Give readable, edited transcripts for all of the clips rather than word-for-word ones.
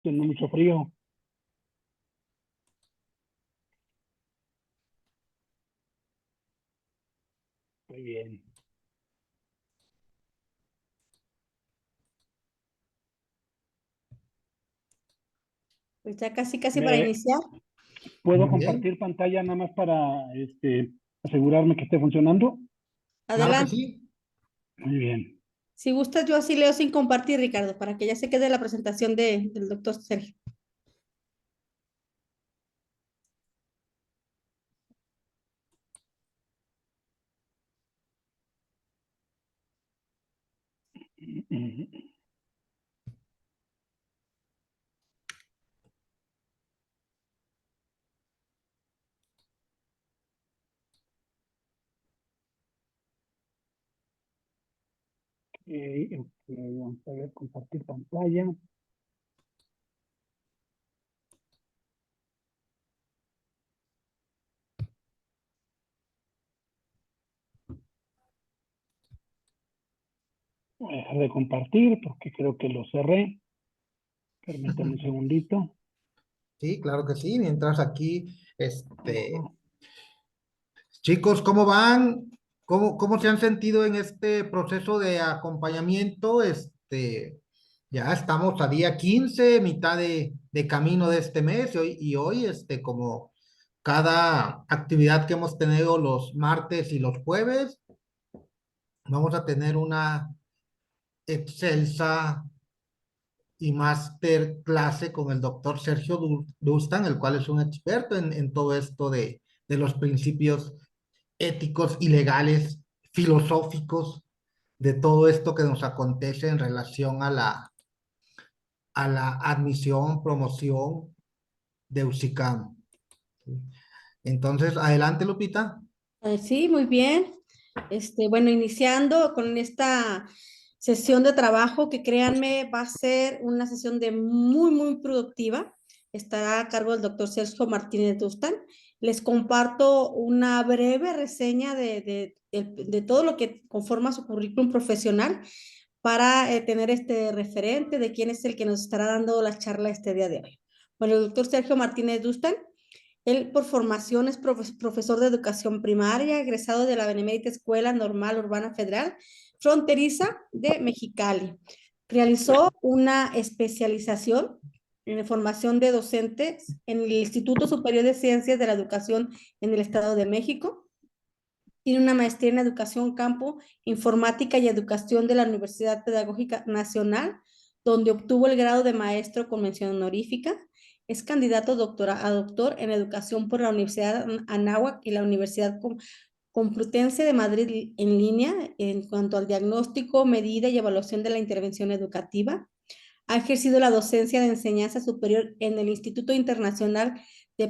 Tiene mucho frío. Muy bien. Pues ya casi, casi para ¿Me iniciar. puedo Muy bien, compartir pantalla nada más para asegurarme que esté funcionando? claro que Adelante. sí. Muy bien. Si gustas, yo así leo sin compartir, Ricardo, para que ya se quede la presentación del doctor Sergio. Vamos a ver, compartir pantalla. Voy a dejar de compartir porque creo que lo cerré. Permítame un segundito. Sí, claro que sí. Mientras aquí, Ajá. chicos, ¿cómo van? ¿Cómo se han sentido en este proceso de acompañamiento? Ya estamos a día 15, mitad de camino de este mes, y hoy, como cada actividad que hemos tenido los martes y los jueves, vamos a tener una excelsa y máster clase con el doctor Sergio Dustan, el cual es un experto en todo esto de los principios éticos y legales, filosóficos, de todo esto que nos acontece en relación a la admisión, promoción de USICAM. Entonces, adelante, Lupita. Sí, muy bien. Bueno, iniciando con esta sesión de trabajo que créanme va a ser una sesión de muy productiva. Estará a cargo del doctor Sergio Martínez Dustan. Les comparto una breve reseña de todo lo que conforma su currículum profesional para tener este referente de quién es el que nos estará dando la charla este día de hoy. Bueno, el doctor Sergio Martínez Dustan, él por formación es profesor de educación primaria, egresado de la Benemérita Escuela Normal Urbana Federal, fronteriza de Mexicali. Realizó una especialización en formación de docentes en el Instituto Superior de Ciencias de la Educación en el Estado de México. Tiene una maestría en educación campo, informática y educación de la Universidad Pedagógica Nacional, donde obtuvo el grado de maestro con mención honorífica. Es candidato a doctor en educación por la Universidad Anáhuac y la Universidad Complutense de Madrid en línea en cuanto al diagnóstico, medida y evaluación de la intervención educativa. Ha ejercido la docencia de enseñanza superior en el Instituto Internacional de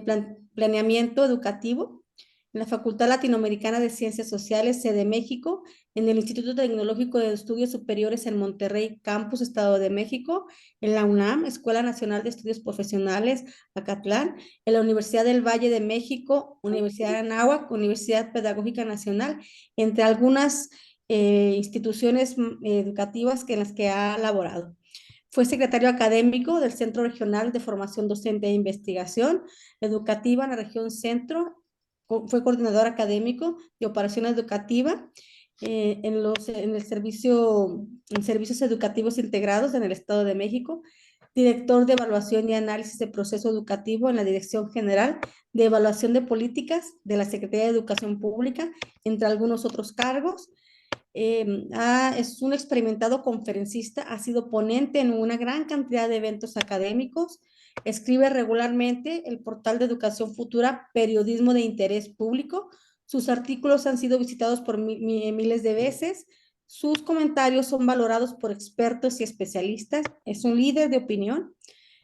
Planeamiento Educativo, en la Facultad Latinoamericana de Ciencias Sociales, sede México, en el Instituto Tecnológico de Estudios Superiores en Monterrey, Campus, Estado de México, en la UNAM, Escuela Nacional de Estudios Profesionales, Acatlán, en la Universidad del Valle de México, Universidad de Anáhuac, Universidad Pedagógica Nacional, entre algunas instituciones educativas en las que ha laborado. Fue secretario académico del Centro Regional de Formación Docente e Investigación Educativa en la región Centro. Fue coordinador académico de operación educativa en servicios educativos integrados en el Estado de México, director de evaluación y análisis de proceso educativo en la Dirección General de Evaluación de Políticas de la Secretaría de Educación Pública, entre algunos otros cargos. Es un experimentado conferencista, ha sido ponente en una gran cantidad de eventos académicos, escribe regularmente el portal de Educación Futura, Periodismo de Interés Público. Sus artículos han sido visitados por miles de veces. Sus comentarios son valorados por expertos y especialistas. Es un líder de opinión.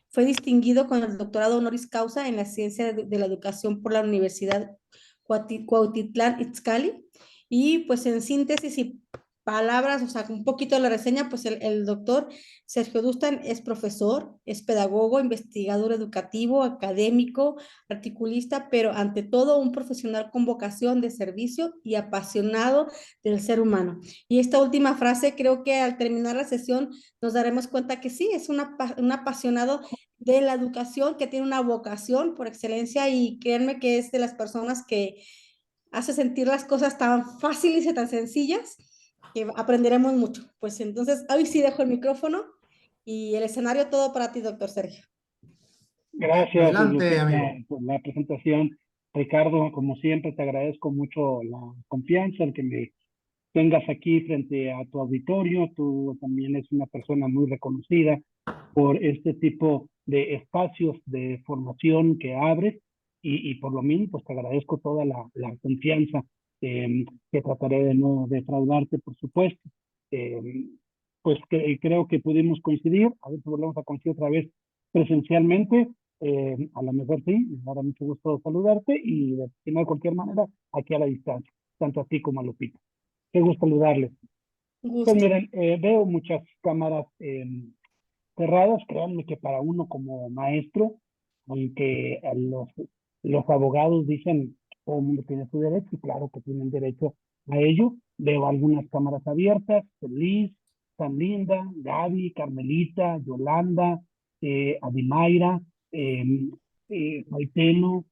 Fue distinguido con el doctorado honoris causa en la ciencia de la educación por la Universidad Cuautitlán Izcalli. Y pues en síntesis y palabras, o sea, un poquito de la reseña, pues el doctor Sergio Dustan es profesor, es pedagogo, investigador educativo, académico, articulista, pero ante todo un profesional con vocación de servicio y apasionado del ser humano. Y esta última frase, creo que al terminar la sesión nos daremos cuenta que sí, es un apasionado de la educación, que tiene una vocación por excelencia y créanme que es de las personas que hace sentir las cosas tan fáciles y tan sencillas que aprenderemos mucho. Pues entonces, hoy sí dejo el micrófono y el escenario todo para ti, doctor Sergio. Gracias, Adelante, Lupita, amigo. por la presentación. Ricardo, como siempre, te agradezco mucho la confianza, el que me tengas aquí frente a tu auditorio. Tú también eres una persona muy reconocida por este tipo de espacios de formación que abres y por lo mismo, pues te agradezco toda la confianza, que trataré de no defraudarte, por supuesto. Eh, pues creo que pudimos coincidir, a ver si volvemos a coincidir otra vez presencialmente. A lo mejor sí, me dará mucho gusto saludarte y de cualquier manera aquí a la distancia, tanto a ti como a Lupita. Qué gusto saludarles. Un Pues gusto. miren, veo muchas cámaras cerradas, créanme que para uno como maestro, aunque los abogados dicen que todo el mundo tiene su derecho, y claro que tienen derecho a ello, veo algunas cámaras abiertas, Liz, San Linda, Gaby, Carmelita, Yolanda, Adimaira, Maiteno,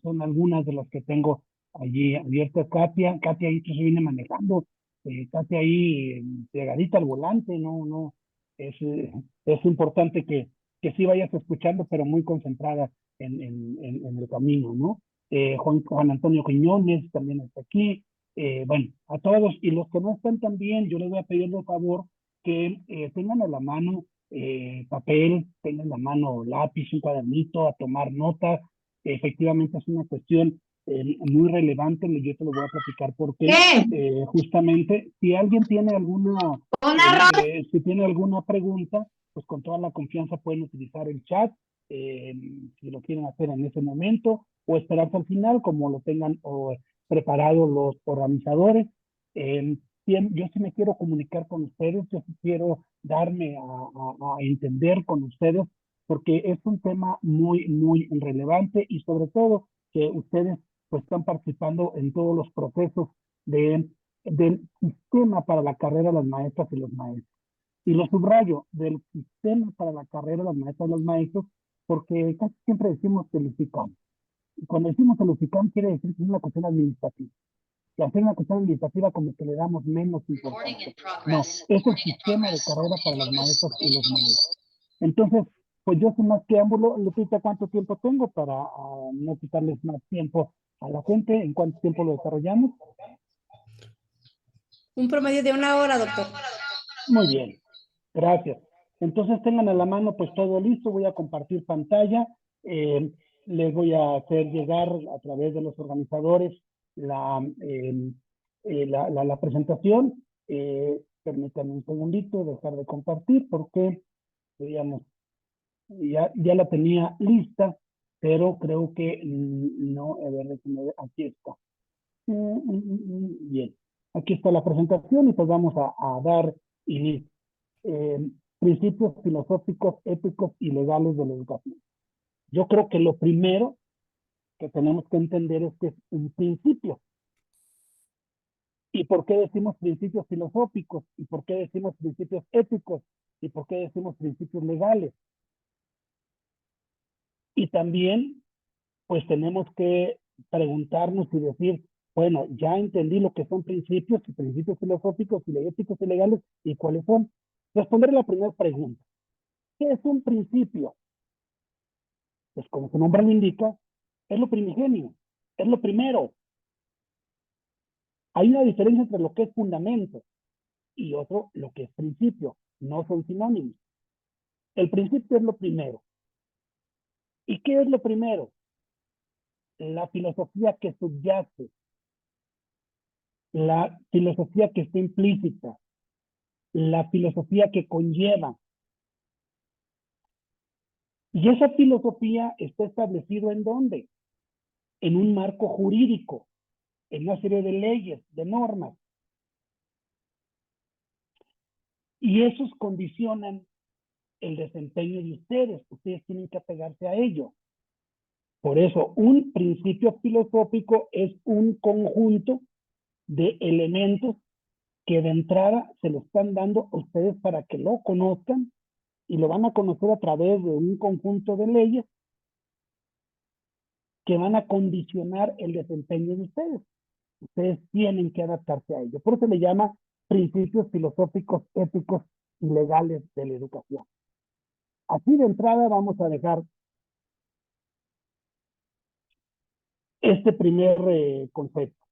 son algunas de las que tengo allí abiertas. Katia ahí se viene manejando, Katia ahí pegadita al volante, no, es, es importante que sí vayas escuchando, pero muy concentrada en el camino, ¿no? Juan Antonio Quiñones también está aquí. Bueno, a todos, y los que no están también, yo les voy a pedir por favor que tengan a la mano papel, tengan a la mano lápiz, un cuadernito, a tomar notas. Efectivamente es una cuestión muy relevante, yo te lo voy a platicar porque justamente si alguien tiene si tiene alguna pregunta, pues con toda la confianza pueden utilizar el chat, eh, si lo quieren hacer en ese momento, o esperarse al final, como lo tengan preparados los organizadores. Yo sí me quiero comunicar con ustedes, yo sí quiero darme a entender con ustedes, porque es un tema muy, muy relevante y sobre todo que ustedes pues están participando en todos los procesos de, del sistema para la carrera de las maestras y los maestros. Y lo subrayo, del sistema para la carrera de las maestras y los maestros, porque casi siempre decimos el UFICAM. Y cuando decimos el UFICAM quiere decir que es una cuestión administrativa. Y al ser una cuestión administrativa como que le damos menos importancia. No, es el sistema de carrera para las maestras y los maestros. Entonces, pues yo sin más preámbulo, Lupita, ¿cuánto tiempo tengo para no quitarles más tiempo a la gente? ¿En cuánto tiempo lo desarrollamos? Un promedio de 1 hora, doctor. Muy bien, gracias. Entonces tengan a la mano pues todo listo, voy a compartir pantalla, les voy a hacer llegar a través de los organizadores la presentación. Permítanme un segundito, dejar de compartir porque, digamos, ya la tenía lista, pero creo que no, a ver, aquí está. Bien, aquí está la presentación y pues vamos a dar inicio. Eh, Principios filosóficos, éticos y legales de la educación. Yo creo que lo primero que tenemos que entender es que es un principio. ¿Y por qué decimos principios filosóficos? ¿Y por qué decimos principios éticos? ¿Y por qué decimos principios legales? Y también, pues tenemos que preguntarnos y decir, bueno, ya entendí lo que son principios y principios filosóficos y éticos y legales, ¿y cuáles son? Responder la primera pregunta. ¿Qué es un principio? Pues como su nombre lo indica, es lo primigenio, es lo primero. Hay una diferencia entre lo que es fundamento y otro lo que es principio. No son sinónimos. El principio es lo primero. ¿Y qué es lo primero? La filosofía que subyace, la filosofía que está implícita, la filosofía que conlleva. Y esa filosofía está establecida ¿en dónde? En un marco jurídico, en una serie de leyes, de normas. Y esos condicionan el desempeño de ustedes. Ustedes tienen que apegarse a ello. Por eso, un principio filosófico es un conjunto de elementos que de entrada se lo están dando a ustedes para que lo conozcan, y lo van a conocer a través de un conjunto de leyes que van a condicionar el desempeño de ustedes. Ustedes tienen que adaptarse a ello. Por eso se le llama principios filosóficos, éticos y legales de la educación. Así de entrada vamos a dejar este primer concepto.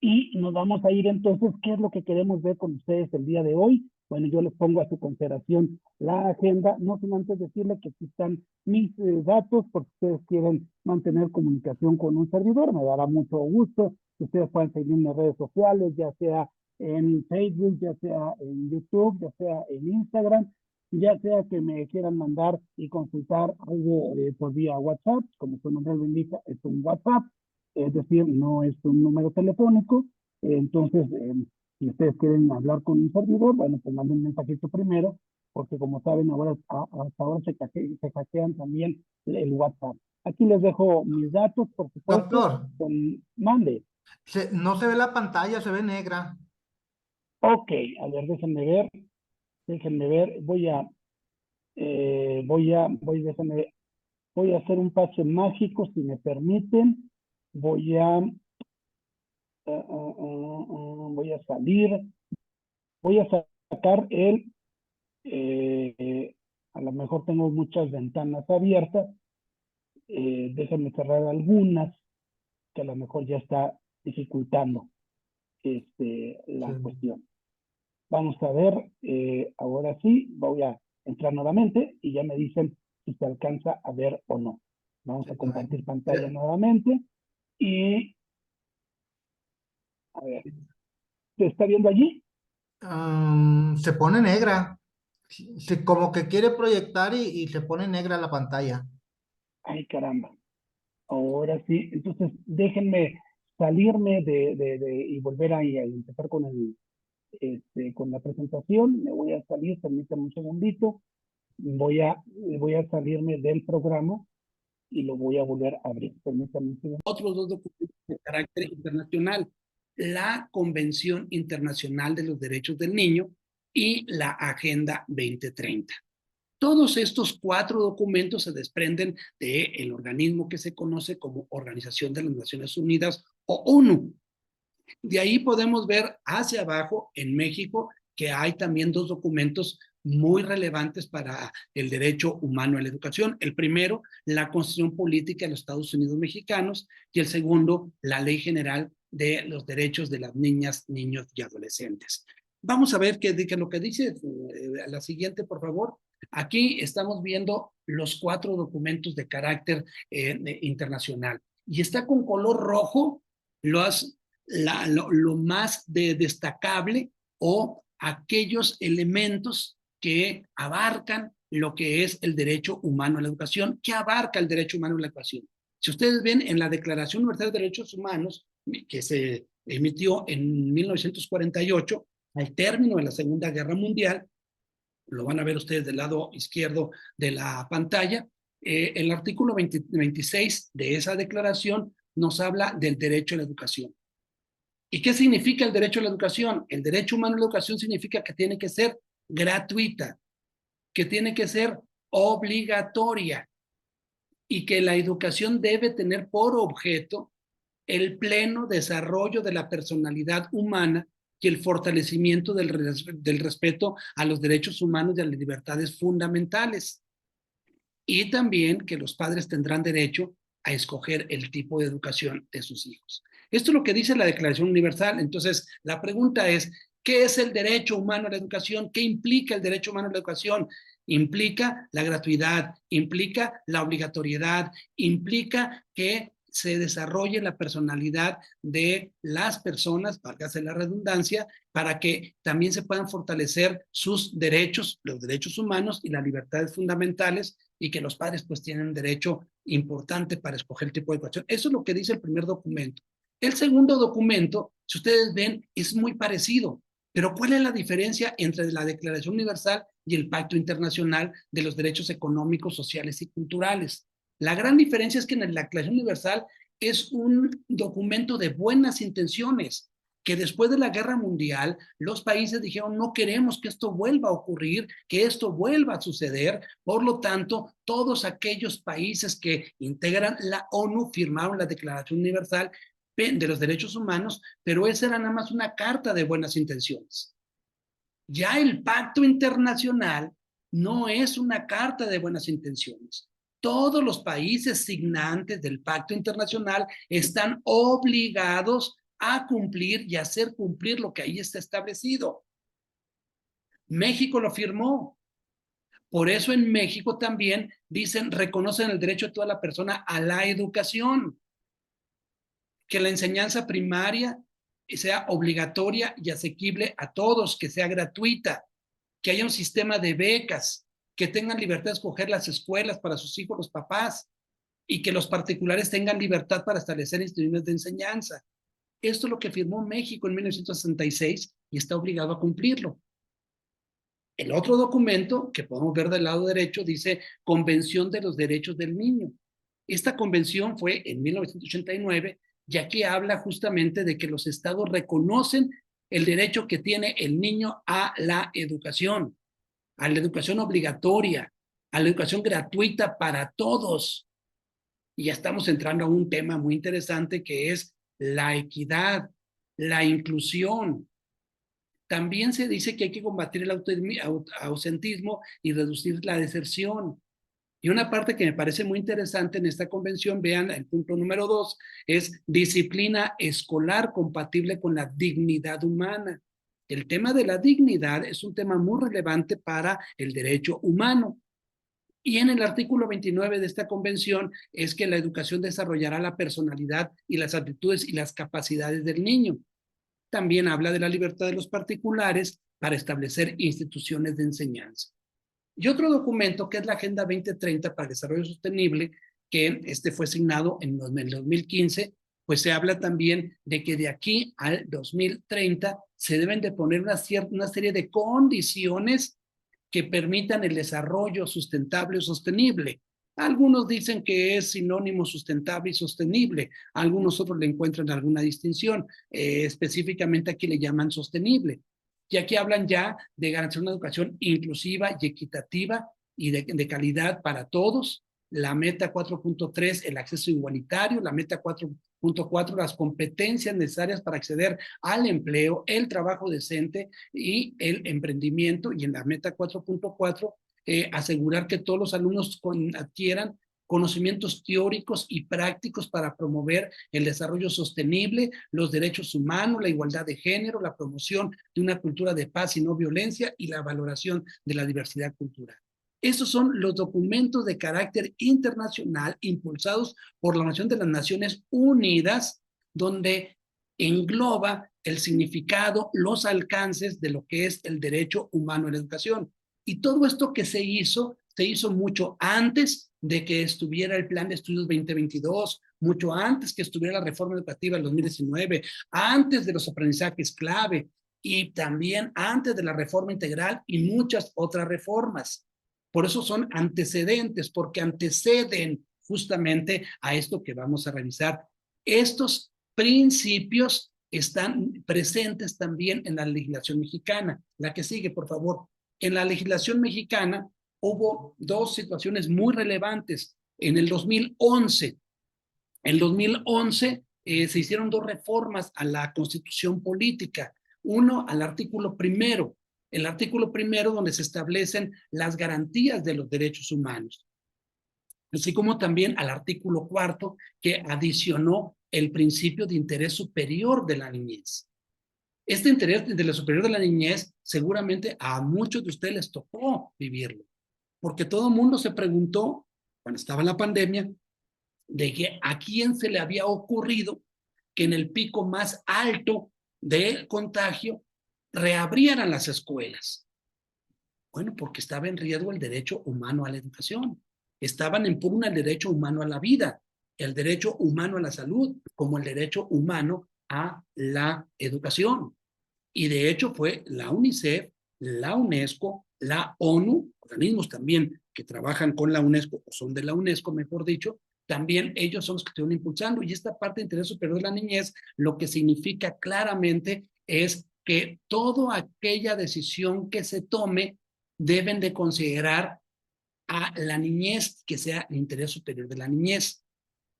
Y nos vamos a ir entonces, ¿qué es lo que queremos ver con ustedes el día de hoy? Bueno, yo les pongo a su consideración la agenda, no sin antes decirle que aquí están mis datos, por si ustedes quieren mantener comunicación con un servidor, me dará mucho gusto que ustedes puedan seguirme en las redes sociales, ya sea en Facebook, ya sea en YouTube, ya sea en Instagram, ya sea que me quieran mandar y consultar algo por vía WhatsApp, como su nombre lo indica, es un WhatsApp, es decir, no es un número telefónico. Entonces, si ustedes quieren hablar con un servidor, bueno, pues manden un mensajito primero, porque como saben, ahora, hasta ahora se hackean también el WhatsApp. Aquí les dejo mis datos, por supuesto. Doctor, Mande. no se ve la pantalla, se ve negra. Ok, a ver, déjenme ver, voy a hacer un pase mágico, si me permiten. Voy a voy a salir, voy a sacar a lo mejor tengo muchas ventanas abiertas, déjenme cerrar algunas, que a lo mejor ya está dificultando la Sí. cuestión. Vamos a ver, ahora sí, voy a entrar nuevamente y ya me dicen si se alcanza a ver o no. Vamos a compartir pantalla nuevamente y a ver, ¿se está viendo allí? Se pone negra. Como que quiere proyectar y se pone negra la pantalla. Ay, caramba. Ahora sí, entonces déjenme salirme y volver a empezar con la presentación. Me voy a salir, permítanme un segundito. Voy a salirme del programa y lo voy a volver a abrir. Permítanme un segundo. Otros dos documentos de carácter internacional, la Convención Internacional de los Derechos del Niño y la Agenda 2030. Todos estos 4 documentos se desprenden del organismo que se conoce como Organización de las Naciones Unidas o ONU. De ahí podemos ver hacia abajo en México que hay también 2 documentos muy relevantes para el derecho humano a la educación. El primero, la Constitución Política de los Estados Unidos Mexicanos, y el segundo, la Ley General de los Derechos de las Niñas, Niños y Adolescentes. Vamos a ver qué lo que dice la siguiente, por favor. Aquí estamos viendo los 4 documentos de carácter internacional y está con color rojo lo más destacable o aquellos elementos que abarcan lo que es el derecho humano a la educación. ¿Qué abarca el derecho humano a la educación? Si ustedes ven en la Declaración Universal de Derechos Humanos, que se emitió en 1948, al término de la Segunda Guerra Mundial, lo van a ver ustedes del lado izquierdo de la pantalla, el artículo 26 de esa declaración nos habla del derecho a la educación. ¿Y qué significa el derecho a la educación? El derecho humano a la educación significa que tiene que ser gratuita, que tiene que ser obligatoria y que la educación debe tener por objeto el pleno desarrollo de la personalidad humana y el fortalecimiento del respeto a los derechos humanos y a las libertades fundamentales. Y también que los padres tendrán derecho a escoger el tipo de educación de sus hijos. Esto es lo que dice la Declaración Universal. Entonces, la pregunta es, ¿qué es el derecho humano a la educación? ¿Qué implica el derecho humano a la educación? Implica la gratuidad, implica la obligatoriedad, implica que se desarrolle la personalidad de las personas, válgase la redundancia, para que también se puedan fortalecer sus derechos, los derechos humanos y las libertades fundamentales, y que los padres pues tienen un derecho importante para escoger el tipo de educación. Eso es lo que dice el primer documento. El segundo documento, si ustedes ven, es muy parecido. Pero ¿cuál es la diferencia entre la Declaración Universal y el Pacto Internacional de los Derechos Económicos, Sociales y Culturales? La gran diferencia es que en la Declaración Universal es un documento de buenas intenciones, que después de la Guerra Mundial los países dijeron no queremos que esto vuelva a ocurrir, que esto vuelva a suceder. Por lo tanto, todos aquellos países que integran la ONU firmaron la Declaración Universal de los Derechos Humanos, pero esa era nada más una carta de buenas intenciones. Ya el Pacto Internacional no es una carta de buenas intenciones. Todos los países signantes del Pacto Internacional están obligados a cumplir y hacer cumplir lo que ahí está establecido. México lo firmó. Por eso en México también dicen, reconocen el derecho de toda la persona a la educación, que la enseñanza primaria sea obligatoria y asequible a todos, que sea gratuita, que haya un sistema de becas, que tengan libertad de escoger las escuelas para sus hijos, los papás, y que los particulares tengan libertad para establecer instituciones de enseñanza. Esto es lo que firmó México en 1966 y está obligado a cumplirlo. El otro documento que podemos ver del lado derecho dice Convención de los Derechos del Niño. Esta convención fue en 1989 y aquí habla justamente de que los estados reconocen el derecho que tiene el niño a la educación obligatoria, a la educación gratuita para todos. Y ya estamos entrando a un tema muy interesante que es la equidad, la inclusión. También se dice que hay que combatir el ausentismo y reducir la deserción. Y una parte que me parece muy interesante en esta convención, vean el punto número 2, es disciplina escolar compatible con la dignidad humana. El tema de la dignidad es un tema muy relevante para el derecho humano. Y en el artículo 29 de esta convención es que la educación desarrollará la personalidad y las aptitudes y las capacidades del niño. También habla de la libertad de los particulares para establecer instituciones de enseñanza. Y otro documento que es la Agenda 2030 para el Desarrollo Sostenible, que fue asignado en el 2015, pues se habla también de que de aquí al 2030 se deben de poner una serie de condiciones que permitan el desarrollo sustentable o sostenible. Algunos dicen que es sinónimo sustentable y sostenible, algunos otros le encuentran alguna distinción, específicamente aquí le llaman sostenible. Y aquí hablan ya de garantizar una educación inclusiva y equitativa y de calidad para todos. La meta 4.3, el acceso igualitario. La meta 4.4, las competencias necesarias para acceder al empleo, el trabajo decente y el emprendimiento. Y en la meta 4.4, asegurar que todos los alumnos adquieran conocimientos teóricos y prácticos para promover el desarrollo sostenible, los derechos humanos, la igualdad de género, la promoción de una cultura de paz y no violencia y la valoración de la diversidad cultural. Esos son los documentos de carácter internacional impulsados por la Organización de las Naciones Unidas, donde engloba el significado, los alcances de lo que es el derecho humano a la educación. Y todo esto que se hizo mucho antes de que estuviera el Plan de Estudios 2022, mucho antes que estuviera la reforma educativa del 2019, antes de los aprendizajes clave y también antes de la reforma integral y muchas otras reformas. Por eso son antecedentes, porque anteceden justamente a esto que vamos a revisar. Estos principios están presentes también en la legislación mexicana. La que sigue, por favor. En la legislación mexicana hubo dos situaciones muy relevantes. En el 2011, se hicieron dos reformas a la Constitución política. Uno, al artículo primero. El artículo primero donde se establecen las garantías de los derechos humanos. Así como también al artículo cuarto que adicionó el principio de interés superior de la niñez. Este interés de la superior de la niñez seguramente a muchos de ustedes les tocó vivirlo, porque todo el mundo se preguntó, cuando estaba la pandemia, de que a quién se le había ocurrido que en el pico más alto del contagio reabrieran las escuelas. Bueno, porque estaba en riesgo el derecho humano a la educación. Estaban en pugna el derecho humano a la vida, el derecho humano a la salud, como el derecho humano a la educación. Y de hecho fue la UNICEF, la UNESCO, la ONU, organismos también que trabajan con la UNESCO, o son de la UNESCO, mejor dicho, también ellos son los que estuvieron impulsando. Y esta parte de interés superior de la niñez, lo que significa claramente es que toda aquella decisión que se tome deben de considerar a la niñez, que sea el interés superior de la niñez.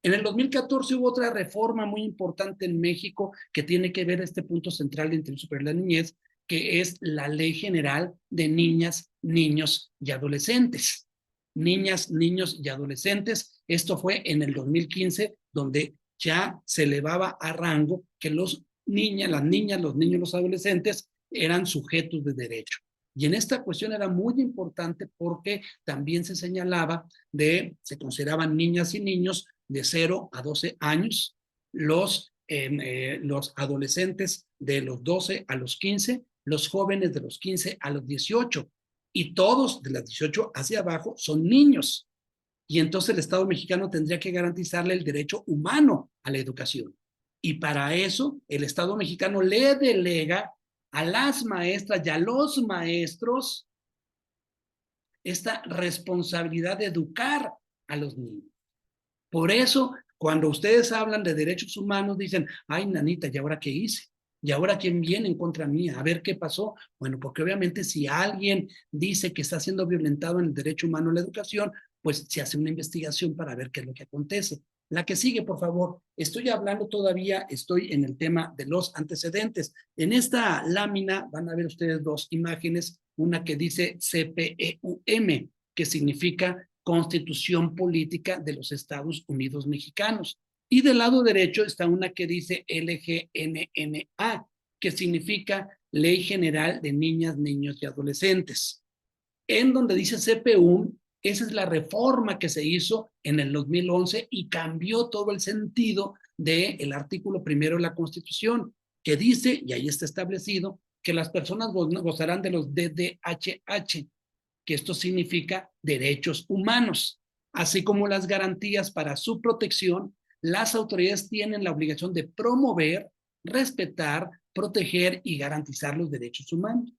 En el 2014 hubo otra reforma muy importante en México que tiene que ver este punto central de interés superior de la niñez, que es la Ley General de Niñas, Niños y Adolescentes. Niñas, niños y adolescentes. Esto fue en el 2015, donde ya se elevaba a rango que las niñas, los niños, los adolescentes eran sujetos de derecho. Y en esta cuestión era muy importante porque también se señalaba se consideraban niñas y niños de 0 a 12 años, los adolescentes de los 12 a los 15, los jóvenes de los 15 a los 18, y todos de las 18 hacia abajo son niños. Y entonces el Estado mexicano tendría que garantizarle el derecho humano a la educación. Y para eso el Estado mexicano le delega a las maestras y a los maestros esta responsabilidad de educar a los niños. Por eso, cuando ustedes hablan de derechos humanos, dicen, ay, nanita, ¿y ahora qué hice? ¿Y ahora quién viene en contra mía? A ver qué pasó. Bueno, porque obviamente si alguien dice que está siendo violentado en el derecho humano a la educación, pues se hace una investigación para ver qué es lo que acontece. La que sigue, por favor. Estoy hablando todavía, estoy en el tema de los antecedentes. En esta lámina van a ver ustedes dos imágenes, una que dice CPEUM, que significa Constitución Política de los Estados Unidos Mexicanos. Y del lado derecho está una que dice LGNNA, que significa Ley General de Niñas, Niños y Adolescentes. En donde dice CPU, esa es la reforma que se hizo en el 2011 y cambió todo el sentido del artículo primero de la Constitución, que dice, y ahí está establecido, que las personas gozarán de los DDHH, que esto significa derechos humanos, así como las garantías para su protección. Las autoridades tienen la obligación de promover, respetar, proteger y garantizar los derechos humanos.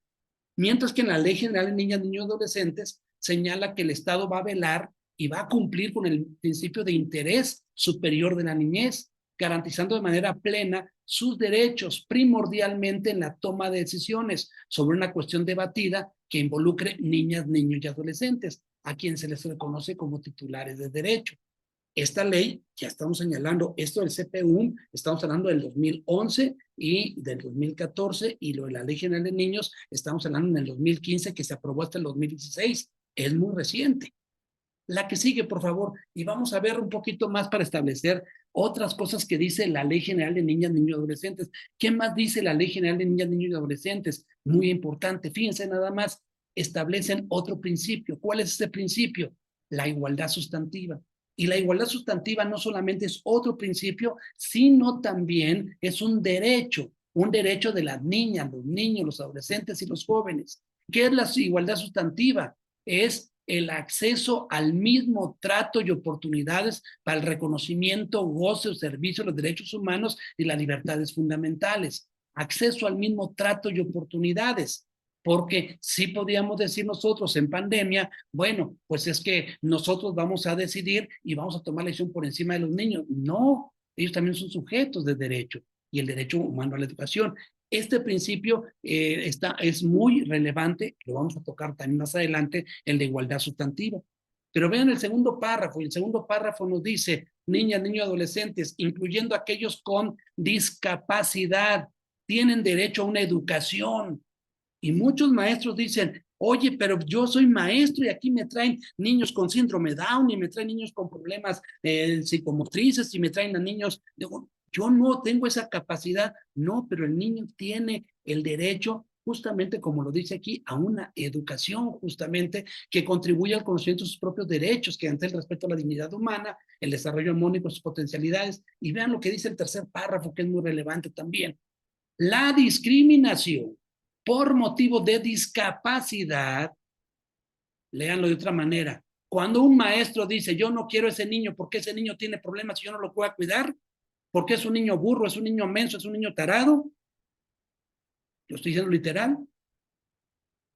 Mientras que en la Ley General de Niñas, Niños y Adolescentes señala que el Estado va a velar y va a cumplir con el principio de interés superior de la niñez, garantizando de manera plena sus derechos, primordialmente en la toma de decisiones sobre una cuestión debatida que involucre niñas, niños y adolescentes, a quien se les reconoce como titulares de derecho. Esta ley, ya estamos señalando, esto del CPU, estamos hablando del 2011 y del 2014, y lo de la Ley General de Niños, estamos hablando en el 2015, que se aprobó hasta el 2016. Es muy reciente. La que sigue, por favor, y vamos a ver un poquito más para establecer otras cosas que dice la Ley General de Niñas, Niños y Adolescentes. ¿Qué más dice la Ley General de Niñas, Niños y Adolescentes? Muy importante, fíjense nada más, establecen otro principio. ¿Cuál es ese principio? La igualdad sustantiva. Y la igualdad sustantiva no solamente es otro principio, sino también es un derecho de las niñas, los niños, los adolescentes y los jóvenes. ¿Qué es la igualdad sustantiva? Es el acceso al mismo trato y oportunidades para el reconocimiento, goce o servicio de los derechos humanos y las libertades fundamentales. Acceso al mismo trato y oportunidades. Porque sí podíamos decir nosotros en pandemia, bueno, pues es que nosotros vamos a decidir y vamos a tomar la decisión por encima de los niños. No, ellos también son sujetos de derecho y el derecho humano a la educación. Este principio es muy relevante, lo vamos a tocar también más adelante, el de igualdad sustantiva. Pero vean el segundo párrafo, y el segundo párrafo nos dice, niñas, niños, adolescentes, incluyendo aquellos con discapacidad, tienen derecho a una educación. Y muchos maestros dicen, oye, pero yo soy maestro y aquí me traen niños con síndrome Down y me traen niños con problemas psicomotrices y me traen a niños, digo, yo no tengo esa capacidad. No, pero el niño tiene el derecho, justamente como lo dice aquí, a una educación justamente que contribuye al conocimiento de sus propios derechos, que ante el respeto a la dignidad humana, el desarrollo armónico de sus potencialidades. Y vean lo que dice el tercer párrafo, que es muy relevante también. La discriminación por motivo de discapacidad, léanlo de otra manera, cuando un maestro dice, yo no quiero ese niño porque ese niño tiene problemas y yo no lo puedo cuidar, porque es un niño burro, es un niño menso, es un niño tarado, Lo estoy diciendo literal.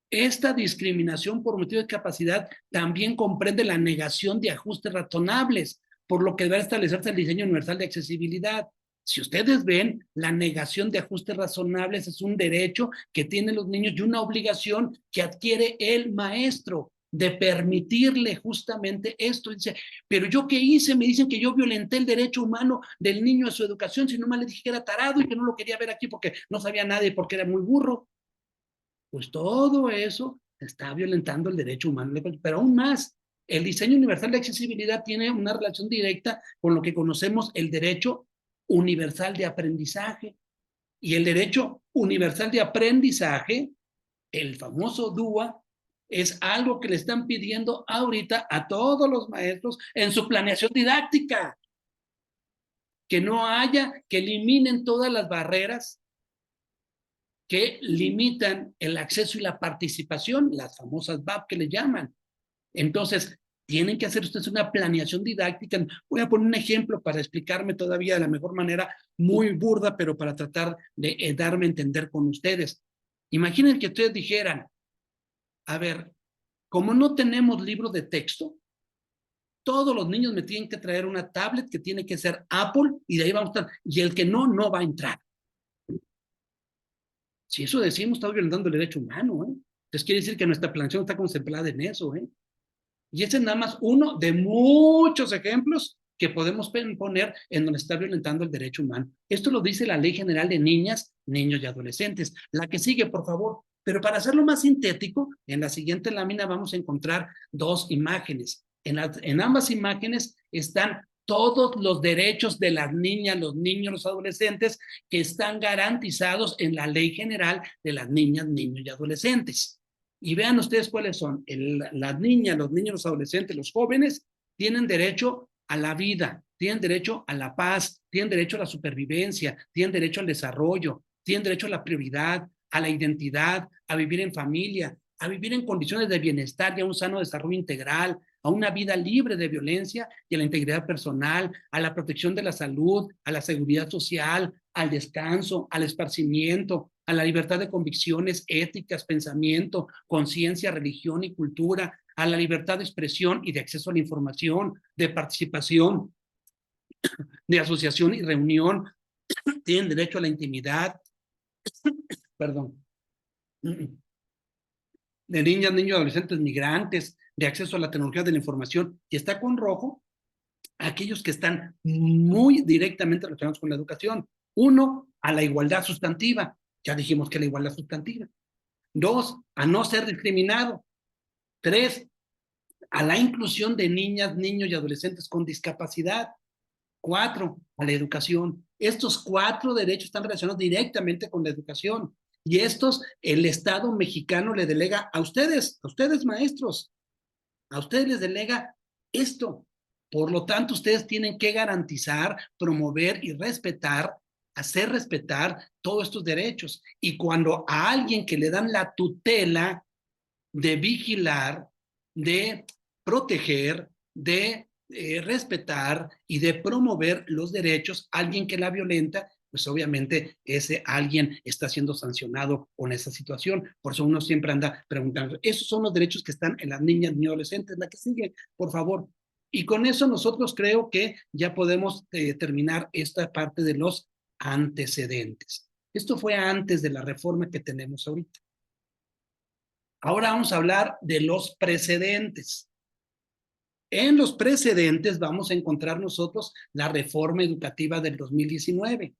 Esta discriminación por motivo de capacidad también comprende la negación de ajustes razonables, por lo que debe establecerse el diseño universal de accesibilidad. Si ustedes ven, la negación de ajustes razonables es un derecho que tienen los niños y una obligación que adquiere el maestro de permitirle justamente esto. Dice, pero ¿yo qué hice? Me dicen que yo violenté el derecho humano del niño a su educación, si nomás le dije que era tarado y que no lo quería ver aquí porque no sabía nada y porque era muy burro. Pues todo eso está violentando el derecho humano. Pero aún más, el diseño universal de accesibilidad tiene una relación directa con lo que conocemos el derecho universal de aprendizaje. Y el derecho universal de aprendizaje, el famoso DUA, es algo que le están pidiendo ahorita a todos los maestros en su planeación didáctica. Que no haya, que eliminen todas las barreras que limitan el acceso y la participación, las famosas VAP que le llaman. Entonces, tienen que hacer ustedes una planeación didáctica. Voy a poner un ejemplo para explicarme todavía de la mejor manera, muy burda, pero para tratar de darme a entender con ustedes. Imaginen que ustedes dijeran, a ver, como no tenemos libro de texto, todos los niños me tienen que traer una tablet que tiene que ser Apple y de ahí vamos a estar, y el que no, no va a entrar. Si eso decimos, estamos violentando el derecho humano, ¿eh? Entonces quiere decir que nuestra planeación está contemplada en eso, ¿eh? Y ese es nada más uno de muchos ejemplos que podemos poner en donde está violentando el derecho humano. Esto lo dice la Ley General de Niñas, Niños y Adolescentes. La que sigue, por favor. Pero para hacerlo más sintético, en la siguiente lámina vamos a encontrar dos imágenes. En ambas imágenes están todos los derechos de las niñas, los niños, los adolescentes que están garantizados en la Ley General de las Niñas, Niños y Adolescentes. Y vean ustedes cuáles son. Las niñas, los niños, los adolescentes, los jóvenes tienen derecho a la vida, tienen derecho a la paz, tienen derecho a la supervivencia, tienen derecho al desarrollo, tienen derecho a la prioridad, a la identidad, a vivir en familia, a vivir en condiciones de bienestar y a un sano desarrollo integral, a una vida libre de violencia y a la integridad personal, a la protección de la salud, a la seguridad social, al descanso, al esparcimiento, a la libertad de convicciones éticas, pensamiento, conciencia, religión y cultura, a la libertad de expresión y de acceso a la información, de participación, de asociación y reunión, tienen derecho a la intimidad, perdón, de niñas, niños, adolescentes, migrantes, de acceso a la tecnología de la información, y está con rojo aquellos que están muy directamente relacionados con la educación. Uno, a la igualdad sustantiva. Ya dijimos que la igualdad sustantiva. Dos, a no ser discriminado. Tres, a la inclusión de niñas, niños y adolescentes con discapacidad. Cuatro, a la educación. Estos cuatro derechos están relacionados directamente con la educación. Y estos, el Estado mexicano le delega a ustedes maestros, a ustedes les delega esto. Por lo tanto, ustedes tienen que garantizar, promover y respetar, hacer respetar todos estos derechos. Y cuando a alguien que le dan la tutela de vigilar, de proteger, de respetar y de promover los derechos, alguien que la violenta, pues obviamente ese alguien está siendo sancionado con esa situación. Por eso uno siempre anda preguntando, esos son los derechos que están en las niñas y adolescentes. La que sigue, por favor. Y con eso nosotros creo que ya podemos terminar esta parte de los antecedentes. Esto fue antes de la reforma que tenemos ahorita. Ahora vamos a hablar de los precedentes. En los precedentes vamos a encontrar nosotros la reforma educativa del 2019.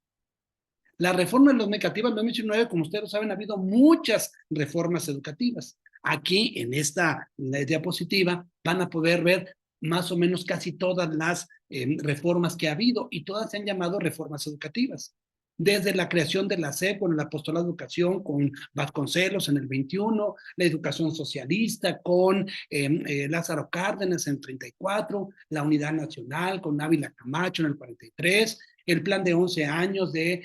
La reforma educativa del 2019, como ustedes saben, ha habido muchas reformas educativas. Aquí, en esta diapositiva, van a poder ver más o menos casi todas las reformas que ha habido y todas se han llamado reformas educativas. Desde la creación de la SEP, con el apostolado de educación, con Vasconcelos en el 21, la educación socialista con Lázaro Cárdenas en el 34, la Unidad Nacional con Ávila Camacho en el 43, el plan de 11 años del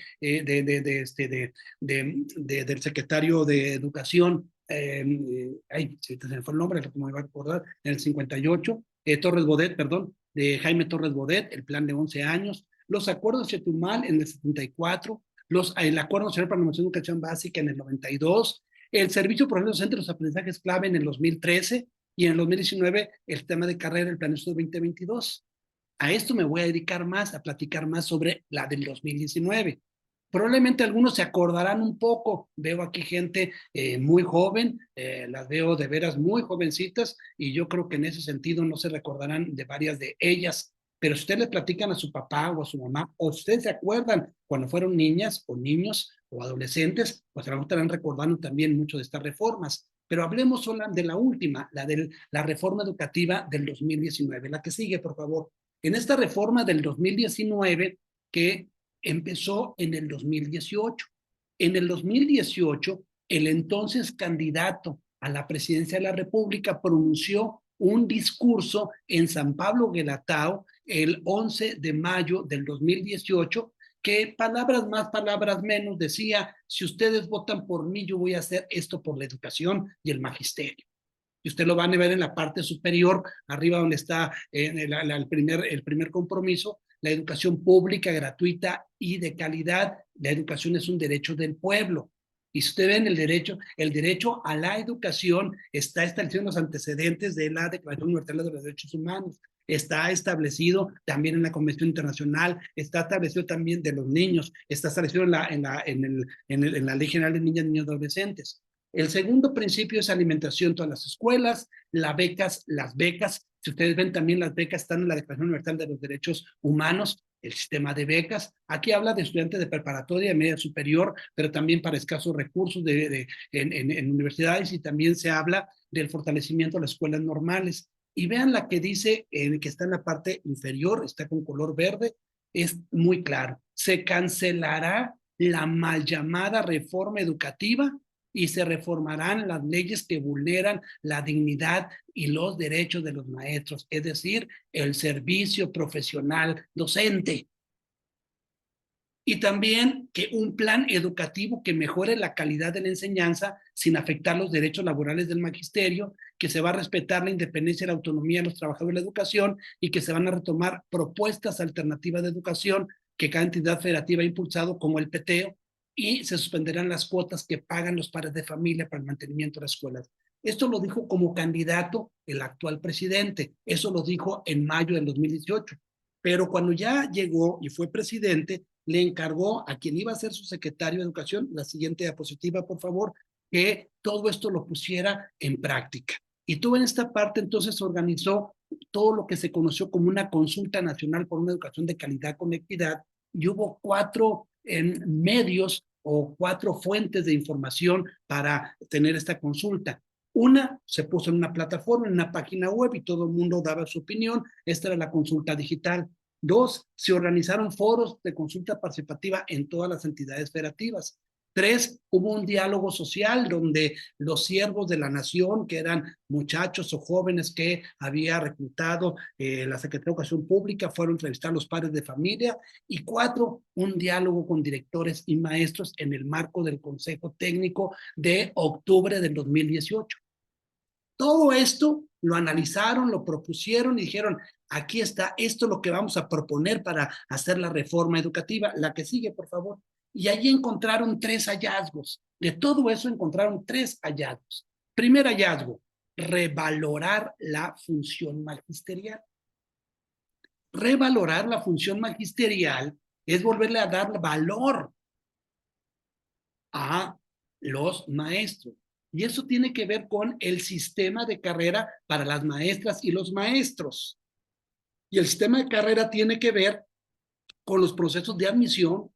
secretario de Educación, se me fue el nombre, como me va a recordar, en el 58, Torres Bodet, perdón, de Jaime Torres Bodet, el plan de 11 años, los acuerdos de Chetumal en el 74, el Acuerdo Nacional para la Promoción de Educación Básica en el 92, el Servicio Profesional Docente de los Aprendizajes Clave en el 2013 y en el 2019 el tema de carrera, el Plan de Estudio 2022. A esto me voy a dedicar más, a platicar más sobre la del 2019. Probablemente algunos se acordarán un poco, veo aquí gente muy joven, las veo de veras muy jovencitas y yo creo que en ese sentido no se recordarán de varias de ellas, pero si ustedes le platican a su papá o a su mamá, o si ustedes se acuerdan cuando fueron niñas o niños o adolescentes, pues a lo mejor estarán recordando también mucho de estas reformas. Pero hablemos solo de la última, la de la reforma educativa del 2019, la que sigue, por favor. En esta reforma del 2019, que empezó en el 2018. En el 2018, el entonces candidato a la presidencia de la República pronunció un discurso en San Pablo Guelatao el 11 de mayo del 2018 que palabras más, palabras menos decía, si ustedes votan por mí, yo voy a hacer esto por la educación y el magisterio. Y usted lo van a ver en la parte superior, arriba donde está el primer compromiso, la educación pública, gratuita y de calidad. La educación es un derecho del pueblo. Y si usted ve en el derecho a la educación está establecido en los antecedentes de la Declaración Universal de los Derechos Humanos. Está establecido también en la Convención Internacional, está establecido también de los niños, está establecido en la Ley General de Niñas, Niños y Adolescentes. El segundo principio es alimentación en todas las escuelas, las becas, si ustedes ven también las becas están en la Declaración Universal de los Derechos Humanos, el sistema de becas. Aquí habla de estudiantes de preparatoria, de media superior, pero también para escasos recursos en universidades y también se habla del fortalecimiento de las escuelas normales. Y vean la que dice, que está en la parte inferior, está con color verde, es muy claro. Se cancelará la mal llamada reforma educativa y se reformarán las leyes que vulneran la dignidad y los derechos de los maestros, es decir, el servicio profesional docente. Y también que un plan educativo que mejore la calidad de la enseñanza sin afectar los derechos laborales del magisterio, que se va a respetar la independencia y la autonomía de los trabajadores de la educación y que se van a retomar propuestas alternativas de educación que cada entidad federativa ha impulsado, como el PTEO, y se suspenderán las cuotas que pagan los padres de familia para el mantenimiento de las escuelas. Esto lo dijo como candidato el actual presidente, eso lo dijo en mayo del 2018, pero cuando ya llegó y fue presidente, le encargó a quien iba a ser su secretario de Educación, la siguiente diapositiva, por favor, que todo esto lo pusiera en práctica. Y todo en esta parte entonces se organizó todo lo que se conoció como una consulta nacional por una educación de calidad con equidad, y hubo 4 medios o 4 fuentes de información para tener esta consulta. Una se puso en una plataforma, en una página web y todo el mundo daba su opinión. Esta era la consulta digital. 2, se organizaron foros de consulta participativa en todas las entidades federativas. 3, hubo un diálogo social donde los siervos de la nación, que eran muchachos o jóvenes que había reclutado la Secretaría de Educación Pública, fueron a entrevistar a los padres de familia. Y 4, un diálogo con directores y maestros en el marco del Consejo Técnico de octubre del 2018. Todo esto lo analizaron, lo propusieron y dijeron, aquí está, esto es lo que vamos a proponer para hacer la reforma educativa. La que sigue, por favor. Y allí encontraron 3 hallazgos. De todo eso encontraron 3 hallazgos. Primer hallazgo, revalorar la función magisterial. Revalorar la función magisterial es volverle a dar valor a los maestros. Y eso tiene que ver con el sistema de carrera para las maestras y los maestros. Y el sistema de carrera tiene que ver con los procesos de admisión,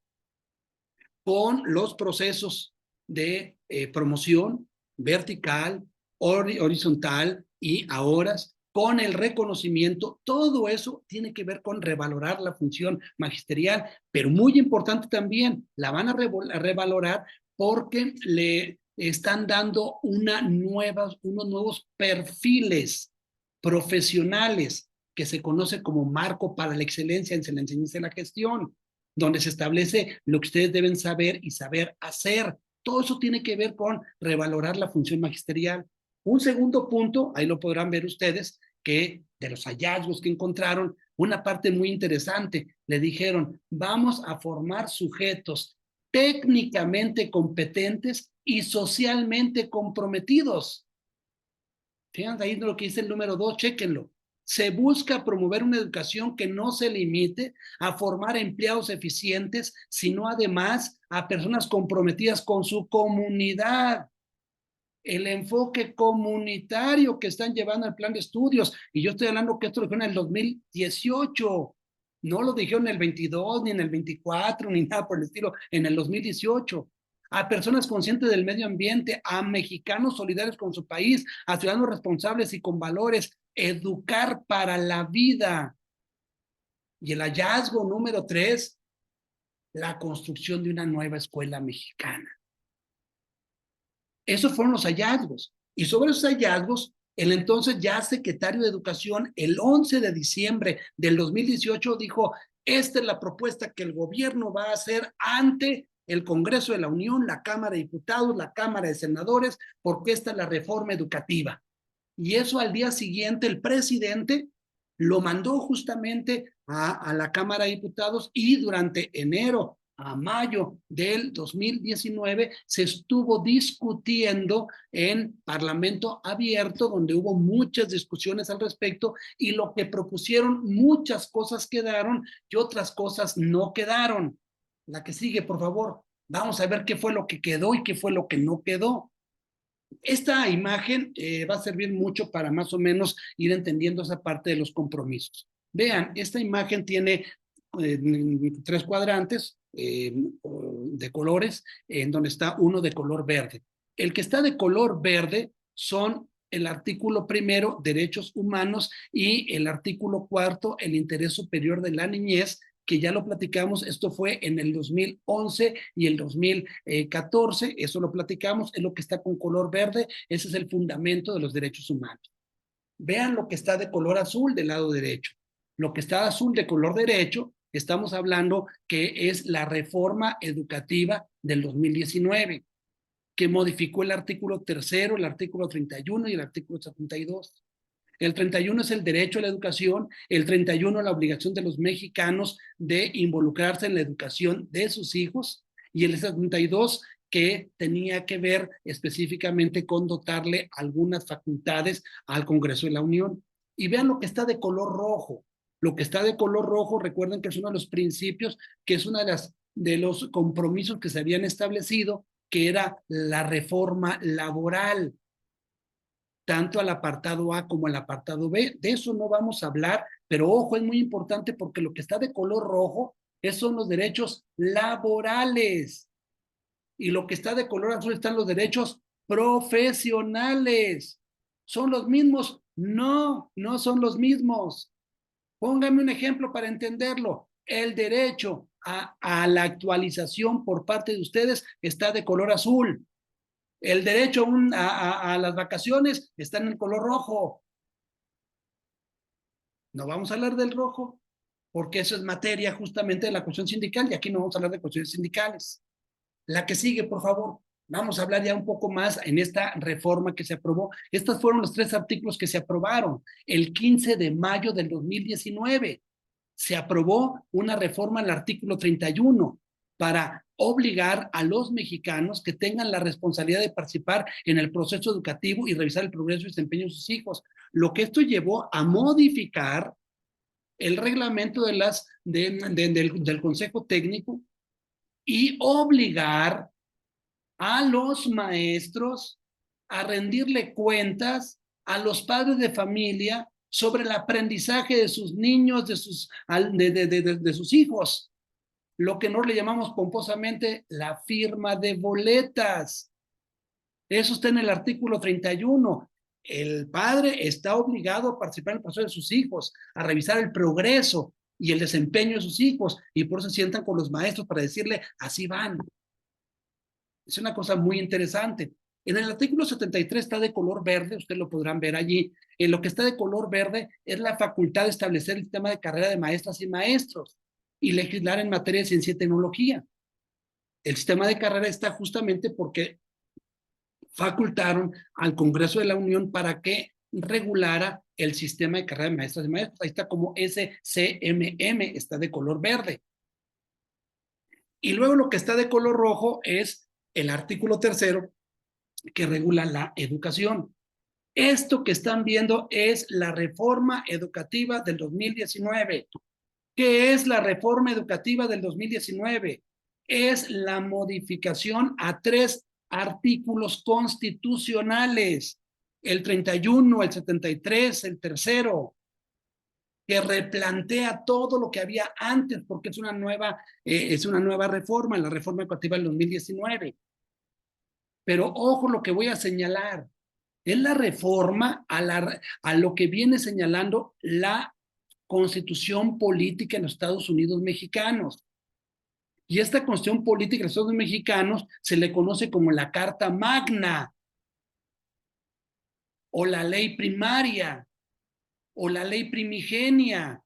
con los procesos de promoción vertical, horizontal y a horas, con el reconocimiento. Todo eso tiene que ver con revalorar la función magisterial, pero muy importante también, la van a revalorar porque le están dando unos nuevos perfiles profesionales que se conoce como marco para la excelencia en la enseñanza y la gestión, donde se establece lo que ustedes deben saber y saber hacer. Todo eso tiene que ver con revalorar la función magisterial. Un segundo punto, ahí lo podrán ver ustedes, que de los hallazgos que encontraron, una parte muy interesante, le dijeron, vamos a formar sujetos técnicamente competentes y socialmente comprometidos. Fíjense ahí lo que dice el número 2, chéquenlo. Se busca promover una educación que no se limite a formar empleados eficientes, sino además a personas comprometidas con su comunidad. El enfoque comunitario que están llevando al plan de estudios. Y yo estoy hablando que esto lo dijeron en el 2018. No lo dijeron en el 22, ni en el 24, ni nada por el estilo, en el 2018. A personas conscientes del medio ambiente, a mexicanos solidarios con su país, a ciudadanos responsables y con valores, educar para la vida. Y el hallazgo número 3, la construcción de una nueva escuela mexicana. Esos fueron los hallazgos. Y sobre esos hallazgos, el entonces ya secretario de Educación, el 11 de diciembre del 2018, dijo, esta es la propuesta que el gobierno va a hacer ante el Congreso de la Unión, la Cámara de Diputados, la Cámara de Senadores, porque esta es la reforma educativa. Y eso al día siguiente el presidente lo mandó justamente a la Cámara de Diputados y durante enero a mayo del 2019 se estuvo discutiendo en Parlamento Abierto, donde hubo muchas discusiones al respecto y lo que propusieron, muchas cosas quedaron y otras cosas no quedaron. La que sigue, por favor. Vamos a ver qué fue lo que quedó y qué fue lo que no quedó. Esta imagen va a servir mucho para más o menos ir entendiendo esa parte de los compromisos. Vean, esta imagen tiene 3 cuadrantes de colores, en donde está uno de color verde. El que está de color verde son el artículo 1, derechos humanos, y el artículo 4, el interés superior de la niñez, que ya lo platicamos, esto fue en el 2011 y el 2014, eso lo platicamos, es lo que está con color verde, ese es el fundamento de los derechos humanos. Vean lo que está de color azul del lado derecho. Lo que está azul de color derecho, estamos hablando que es la reforma educativa del 2019, que modificó el artículo 3, el artículo 31 y el artículo 72. El 31 es el derecho a la educación, el 31 la obligación de los mexicanos de involucrarse en la educación de sus hijos, y el 72 que tenía que ver específicamente con dotarle algunas facultades al Congreso de la Unión. Y vean lo que está de color rojo. Lo que está de color rojo, recuerden que es uno de los principios, que es uno de los compromisos que se habían establecido, que era la reforma laboral, tanto al apartado A como al apartado B. De eso no vamos a hablar, pero ojo, es muy importante porque lo que está de color rojo son los derechos laborales, y lo que está de color azul están los derechos profesionales. ¿Son los mismos? No, no son los mismos. Póngame un ejemplo para entenderlo. El derecho a la actualización por parte de ustedes está de color azul. El derecho a las vacaciones está en el color rojo. No vamos a hablar del rojo, porque eso es materia justamente de la cuestión sindical, y aquí no vamos a hablar de cuestiones sindicales. La que sigue, por favor. Vamos a hablar ya un poco más en esta reforma que se aprobó. Estos fueron los 3 artículos que se aprobaron el 15 de mayo del 2019. Se aprobó una reforma al artículo 31 para obligar a los mexicanos que tengan la responsabilidad de participar en el proceso educativo y revisar el progreso y desempeño de sus hijos. Lo que esto llevó a modificar el reglamento del Consejo Técnico y obligar a los maestros a rendirle cuentas a los padres de familia sobre el aprendizaje de sus niños, de sus hijos. Lo que nosotros le llamamos pomposamente la firma de boletas. Eso está en el artículo 31. El padre está obligado a participar en el proceso de sus hijos, a revisar el progreso y el desempeño de sus hijos, y por eso se sientan con los maestros para decirle, así van. Es una cosa muy interesante. En el artículo 73 está de color verde, ustedes lo podrán ver allí. En lo que está de color verde es la facultad de establecer el sistema de carrera de maestras y maestros y legislar en materia de ciencia y tecnología. El sistema de carrera está justamente porque facultaron al Congreso de la Unión para que regulara el sistema de carrera de maestras y maestros. Ahí está como SCMM, está de color verde. Y luego lo que está de color rojo es el artículo 3º que regula la educación. Esto que están viendo es la reforma educativa del 2019. ¿Qué es la reforma educativa del 2019? Es la modificación a 3 artículos constitucionales, el 31, el 73, el 3º, que replantea todo lo que había antes, porque es una nueva reforma, la reforma educativa del 2019. Pero ojo lo que voy a señalar, es la reforma a lo que viene señalando la Constitución política en los Estados Unidos mexicanos. Y esta Constitución política en los Estados Unidos mexicanos se le conoce como la Carta Magna, o la ley primaria, o la ley primigenia.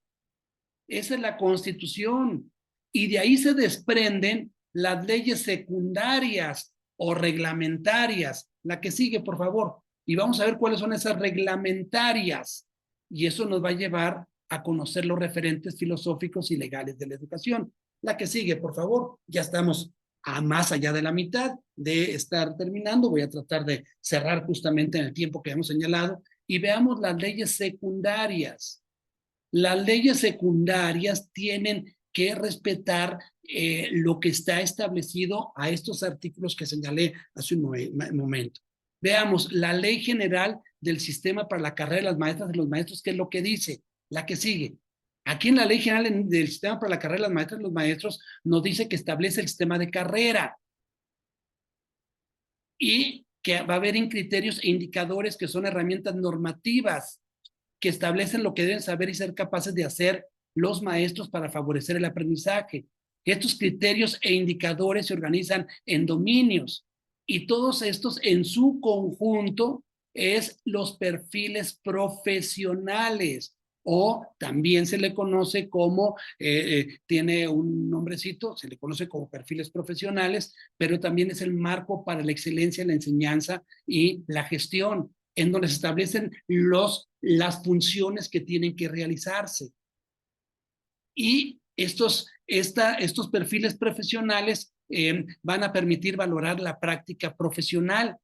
Esa es la Constitución. Y de ahí se desprenden las leyes secundarias o reglamentarias. La que sigue, por favor. Y vamos a ver cuáles son esas reglamentarias. Y eso nos va a llevar a conocer los referentes filosóficos y legales de la educación. La que sigue, por favor. Ya estamos a más allá de la mitad de estar terminando. Voy a tratar de cerrar justamente en el tiempo que hemos señalado. Y veamos las leyes secundarias. Las leyes secundarias tienen que respetar lo que está establecido a estos artículos que señalé hace un momento. Veamos, la Ley General del Sistema para la Carrera de las Maestras y los Maestros, ¿qué es lo que dice? La que sigue. Aquí en la Ley General del Sistema para la Carrera de las Maestras y los Maestros nos dice que establece el sistema de carrera y que va a haber criterios e indicadores que son herramientas normativas que establecen lo que deben saber y ser capaces de hacer los maestros para favorecer el aprendizaje. Estos criterios e indicadores se organizan en dominios y todos estos en su conjunto es los perfiles profesionales, o también se le conoce como, tiene un nombrecito, se le conoce como perfiles profesionales, pero también es el marco para la excelencia en la enseñanza y la gestión, en donde se establecen las funciones que tienen que realizarse. Y estos perfiles profesionales van a permitir valorar la práctica profesional.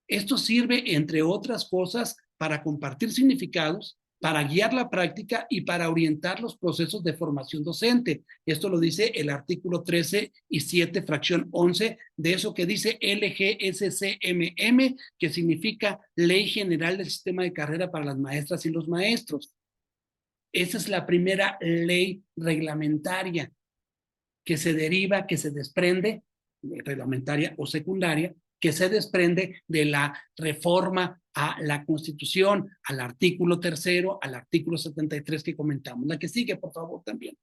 Esto sirve, entre otras cosas, para compartir significados, para guiar la práctica y para orientar los procesos de formación docente. Esto lo dice el artículo 13 y 7, fracción 11, de eso que dice LGSCMM, que significa Ley General del Sistema de Carrera para las Maestras y los Maestros. Esa es la primera ley reglamentaria que se deriva, que se desprende, reglamentaria o secundaria, que se desprende de la reforma a la Constitución, al artículo 3º, al artículo 73 que comentamos. La que sigue, por favor, también.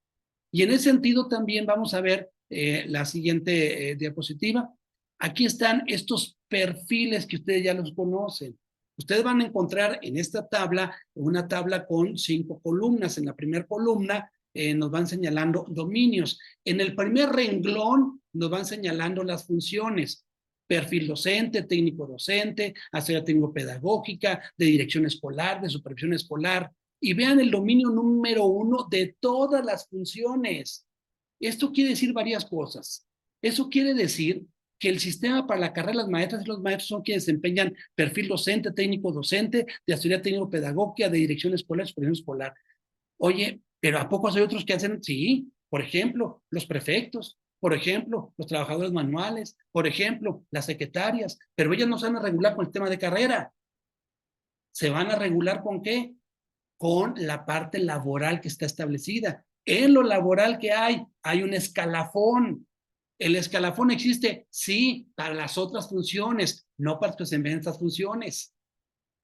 Y en ese sentido también vamos a ver la siguiente diapositiva. Aquí están estos perfiles que ustedes ya los conocen. Ustedes van a encontrar en esta tabla una tabla con 5 columnas. En la primera columna nos van señalando dominios. En el primer renglón nos van señalando las funciones. Perfil docente, técnico docente, asesoría técnico-pedagógica, de dirección escolar, de supervisión escolar. Y vean el dominio número 1 de todas las funciones. Esto quiere decir varias cosas. Eso quiere decir que el sistema para la carrera de las maestras y los maestros son quienes desempeñan perfil docente, técnico docente, de asesoría técnico-pedagógica, de dirección escolar, supervisión escolar. Oye, pero ¿a poco hay otros que hacen? Sí, por ejemplo, los prefectos, por ejemplo, los trabajadores manuales, por ejemplo, las secretarias, pero ellas no se van a regular con el tema de carrera. ¿Se van a regular con qué? Con la parte laboral que está establecida. En lo laboral que hay un escalafón. ¿El escalafón existe? Sí, para las otras funciones, no para los que se ven estas funciones.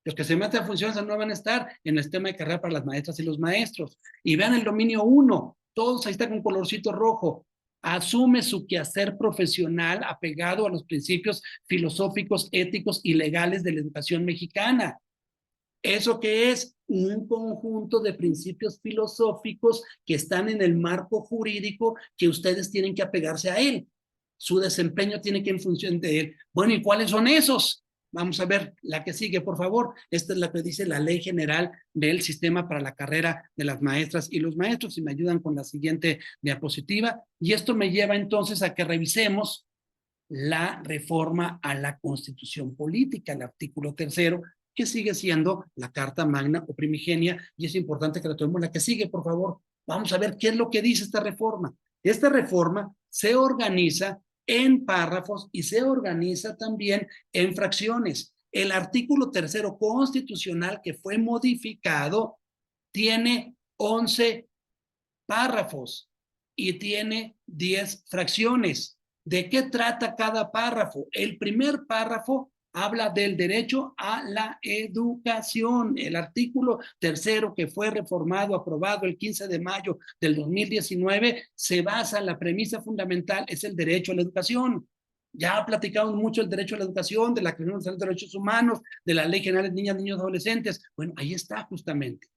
Los que se meten a funciones no van a estar en el sistema de carrera para las maestras y los maestros. Y vean el dominio 1, todos ahí está con colorcito rojo. Asume su quehacer profesional apegado a los principios filosóficos, éticos y legales de la educación mexicana. ¿Eso qué es? Un conjunto de principios filosóficos que están en el marco jurídico que ustedes tienen que apegarse a él. Su desempeño tiene que ir en función de él. Bueno, ¿y cuáles son esos? Vamos a ver la que sigue, por favor. Esta es la que dice la Ley General del Sistema para la Carrera de las Maestras y los Maestros. Si me ayudan con la siguiente diapositiva. Y esto me lleva entonces a que revisemos la reforma a la Constitución Política, el artículo 3º, que sigue siendo la Carta Magna o Primigenia, y es importante que la tomemos. La que sigue, por favor. Vamos a ver qué es lo que dice esta reforma. Esta reforma se organiza en párrafos y se organiza también en fracciones. El artículo 3º constitucional que fue modificado tiene 11 párrafos y tiene 10 fracciones. ¿De qué trata cada párrafo? El primer párrafo habla del derecho a la educación. El artículo 3º que fue reformado, aprobado el 15 de mayo del 2019, se basa en la premisa fundamental, es el derecho a la educación. Ya platicamos mucho del derecho a la educación, de la Declaración de los Derechos Humanos, de la Ley General de Niñas, Niños y Adolescentes. Bueno, ahí está justamente.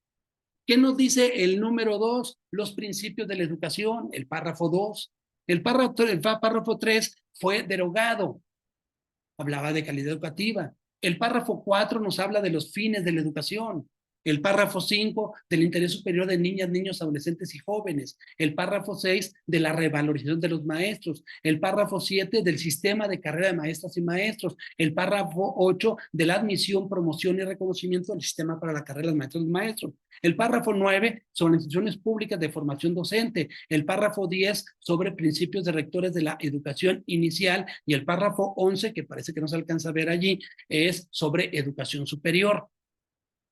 ¿Qué nos dice el número 2? Los principios de la educación, el párrafo 2. El párrafo 3 fue derogado. Hablaba de calidad educativa. El párrafo 4 nos habla de los fines de la educación. El párrafo 5 del interés superior de niñas, niños, adolescentes y jóvenes. El párrafo 6 de la revalorización de los maestros. El párrafo 7 del sistema de carrera de maestras y maestros. El párrafo 8 de la admisión, promoción y reconocimiento del sistema para la carrera de maestros y maestros. El párrafo 9 sobre instituciones públicas de formación docente. El párrafo 10 sobre principios de rectores de la educación inicial. Y el párrafo 11, que parece que no se alcanza a ver allí, es sobre educación superior.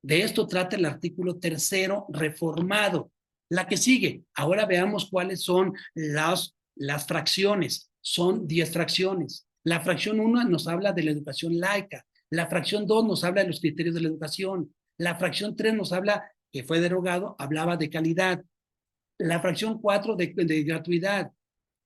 De esto trata el artículo 3º reformado. La que sigue, ahora veamos cuáles son las fracciones. Son 10 fracciones. La fracción 1 nos habla de la educación laica. La fracción 2 nos habla de los criterios de la educación. La fracción 3 nos habla, que fue derogado, hablaba de calidad. La fracción 4 de gratuidad.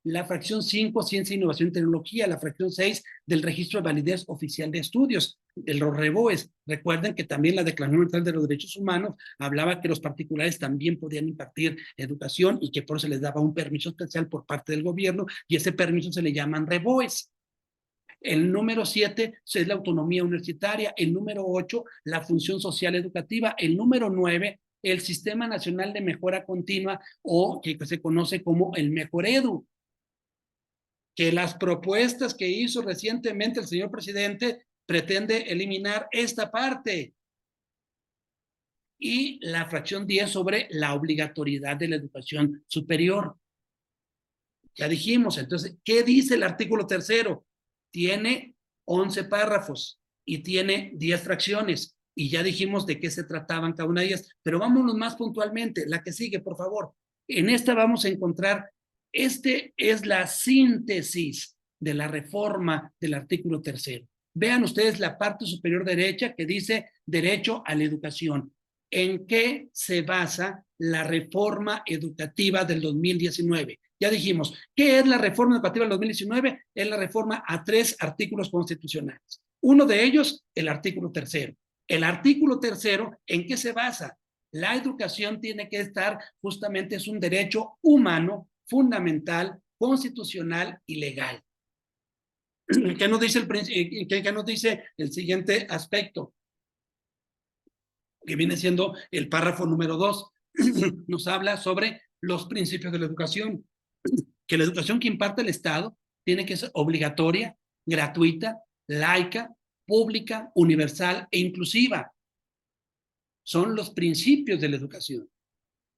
La fracción 5, ciencia, innovación y tecnología. La fracción 6 del registro de validez oficial de estudios, de los REVOES. Recuerden que también la Declaración Universal de los Derechos Humanos hablaba que los particulares también podían impartir educación y que por eso les daba un permiso especial por parte del gobierno, y ese permiso se le llaman REVOES. El número 7 es la autonomía universitaria. El número 8, la función social educativa. El número 9, el Sistema Nacional de Mejora Continua, o que se conoce como el Mejoredu. Que las propuestas que hizo recientemente el señor presidente pretende eliminar esta parte. Y la fracción 10 sobre la obligatoriedad de la educación superior. Ya dijimos, entonces, ¿qué dice el artículo 3º? Tiene 11 párrafos y tiene 10 fracciones. Y ya dijimos de qué se trataban cada una de ellas. Pero vámonos más puntualmente. La que sigue, por favor. En esta vamos a encontrar, es la síntesis de la reforma del artículo 3º. Vean ustedes la parte superior derecha que dice derecho a la educación. ¿En qué se basa la reforma educativa del 2019? Ya dijimos, ¿qué es la reforma educativa del 2019? Es la reforma a 3 artículos constitucionales. Uno de ellos, el artículo 3º. El artículo 3º, ¿en qué se basa? La educación tiene que estar, justamente es un derecho humano, fundamental, constitucional y legal. ¿Qué nos dice el siguiente aspecto? Que viene siendo el párrafo número 2. Nos habla sobre los principios de la educación. Que la educación que imparte el Estado tiene que ser obligatoria, gratuita, laica, pública, universal e inclusiva. Son los principios de la educación.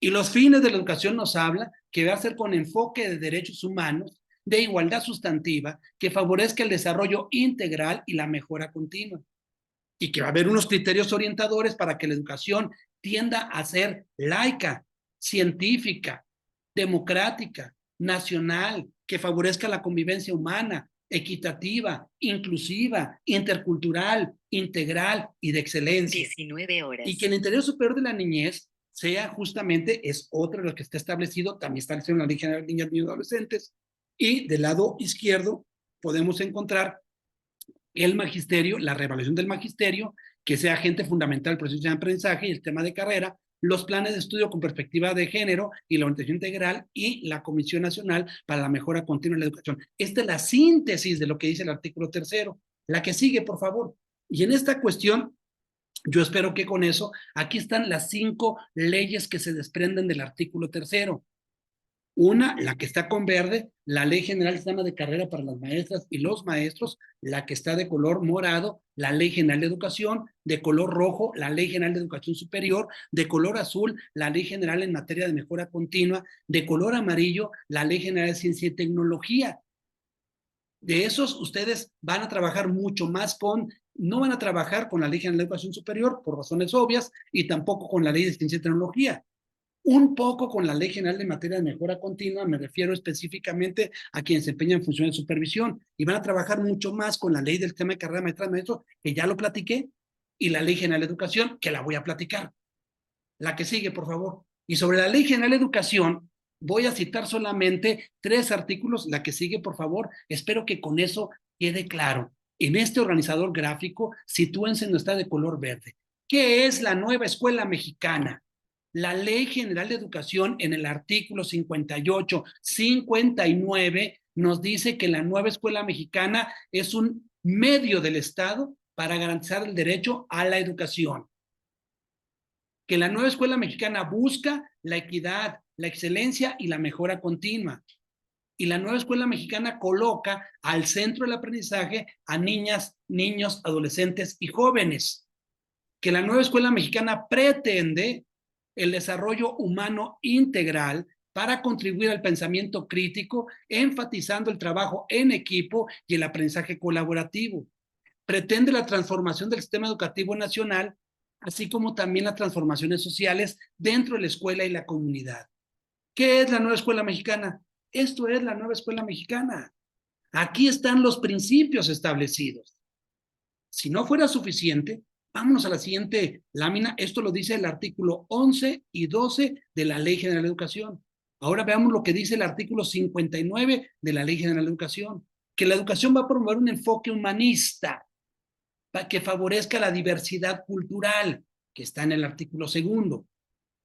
Y los fines de la educación nos habla que va a ser con enfoque de derechos humanos, de igualdad sustantiva, que favorezca el desarrollo integral y la mejora continua. Y que va a haber unos criterios orientadores para que la educación tienda a ser laica, científica, democrática, nacional, que favorezca la convivencia humana, equitativa, inclusiva, intercultural, integral y de excelencia. 19 horas. Y que el interés superior de la niñez sea justamente, es otro de los que está establecido, también establecido en la Ley General de Niñas, Niños y Adolescentes. Y del lado izquierdo podemos encontrar el magisterio, la revaluación del magisterio, que sea agente fundamental del proceso de aprendizaje y el tema de carrera, los planes de estudio con perspectiva de género y la orientación integral, y la Comisión Nacional para la Mejora Continua de la Educación. Esta es la síntesis de lo que dice el artículo 3º. La que sigue, por favor. Y en esta cuestión, yo espero que con eso, aquí están las 5 leyes que se desprenden del artículo 3º. Una, la que está con verde, la Ley General del Sistema de Carrera para las maestras y los maestros, la que está de color morado, la Ley General de Educación, de color rojo, la Ley General de Educación Superior, de color azul, la Ley General en materia de mejora continua, de color amarillo, la Ley General de Ciencia y Tecnología. De esos, ustedes van a trabajar mucho más no van a trabajar con la Ley General de Educación Superior, por razones obvias, y tampoco con la Ley de Ciencia y Tecnología. Un poco con la Ley General de Materia de Mejora Continua, me refiero específicamente a quienes desempeñan funciones de supervisión, y van a trabajar mucho más con la Ley del Sistema de Carrera de Maestras y Maestros, que ya lo platiqué, y la Ley General de Educación, que la voy a platicar. La que sigue, por favor. Y sobre la Ley General de Educación, voy a citar solamente 3 artículos. La que sigue, por favor. Espero que con eso quede claro. En este organizador gráfico, sitúense donde está de color verde. ¿Qué es la nueva escuela mexicana? La Ley General de Educación, en el artículo 58, 59, nos dice que la nueva escuela mexicana es un medio del Estado para garantizar el derecho a la educación. Que la nueva escuela mexicana busca la equidad, la excelencia y la mejora continua. Y la nueva escuela mexicana coloca al centro del aprendizaje a niñas, niños, adolescentes y jóvenes. Que la nueva escuela mexicana pretende el desarrollo humano integral para contribuir al pensamiento crítico, enfatizando el trabajo en equipo y el aprendizaje colaborativo. Pretende la transformación del sistema educativo nacional, así como también las transformaciones sociales dentro de la escuela y la comunidad. ¿Qué es la nueva escuela mexicana? Esto es la nueva escuela mexicana. Aquí están los principios establecidos. Si no fuera suficiente, vámonos a la siguiente lámina. Esto lo dice el artículo 11 y 12 de la Ley General de Educación. Ahora veamos lo que dice el artículo 59 de la Ley General de Educación. Que la educación va a promover un enfoque humanista para que favorezca la diversidad cultural, que está en el artículo 2,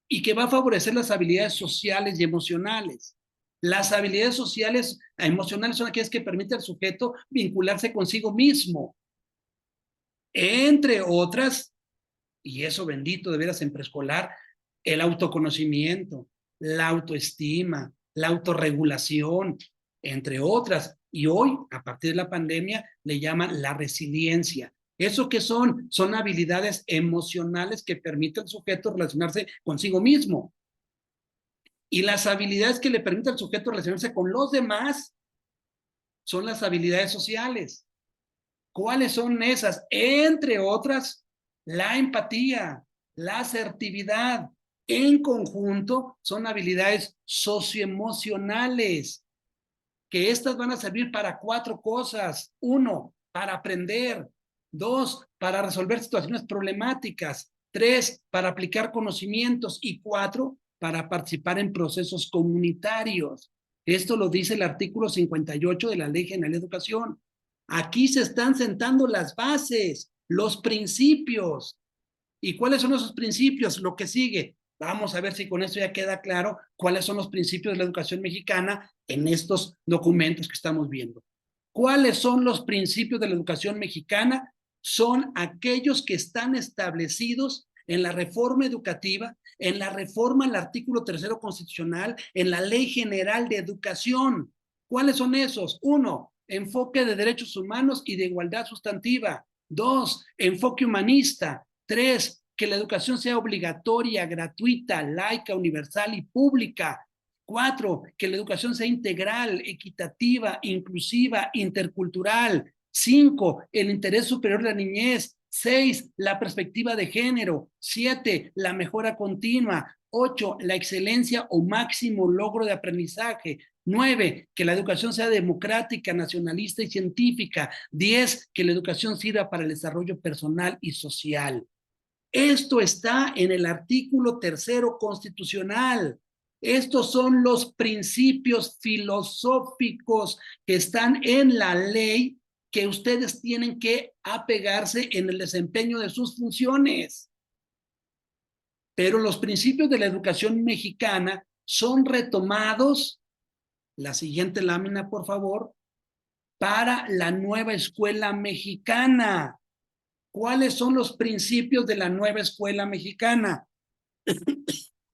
y que va a favorecer las habilidades sociales y emocionales. Las habilidades sociales emocionales son aquellas que permiten al sujeto vincularse consigo mismo, entre otras, y eso bendito de veras en preescolar, el autoconocimiento, la autoestima, la autorregulación, entre otras. Y hoy, a partir de la pandemia, le llaman la resiliencia. ¿Eso qué son? Son habilidades emocionales que permiten al sujeto relacionarse consigo mismo. Y las habilidades que le permiten al sujeto relacionarse con los demás son las habilidades sociales. ¿Cuáles son esas? Entre otras, la empatía, la asertividad. En conjunto, son habilidades socioemocionales, que estas van a servir para 4 cosas. 1, para aprender. 2, para resolver situaciones problemáticas. 3, para aplicar conocimientos. Y 4, para participar en procesos comunitarios. Esto lo dice el artículo 58 de la Ley General de Educación. Aquí se están sentando las bases, los principios. ¿Y cuáles son esos principios? Lo que sigue. Vamos a ver si con esto ya queda claro cuáles son los principios de la educación mexicana en estos documentos que estamos viendo. ¿Cuáles son los principios de la educación mexicana? Son aquellos que están establecidos en la reforma educativa, en la reforma al artículo 3º constitucional, en la Ley General de Educación. ¿Cuáles son esos? 1, enfoque de derechos humanos y de igualdad sustantiva. 2, enfoque humanista. 3, que la educación sea obligatoria, gratuita, laica, universal y pública. 4, que la educación sea integral, equitativa, inclusiva, intercultural. 5, el interés superior de la niñez. 6, la perspectiva de género. 7, la mejora continua. 8, la excelencia o máximo logro de aprendizaje. 9, que la educación sea democrática, nacionalista y científica. 10, que la educación sirva para el desarrollo personal y social. Esto está en el artículo 3º constitucional. Estos son los principios filosóficos que están en la ley que ustedes tienen que apegarse en el desempeño de sus funciones. Pero los principios de la educación mexicana son retomados, la siguiente lámina, por favor, para la nueva escuela mexicana. ¿Cuáles son los principios de la nueva escuela mexicana?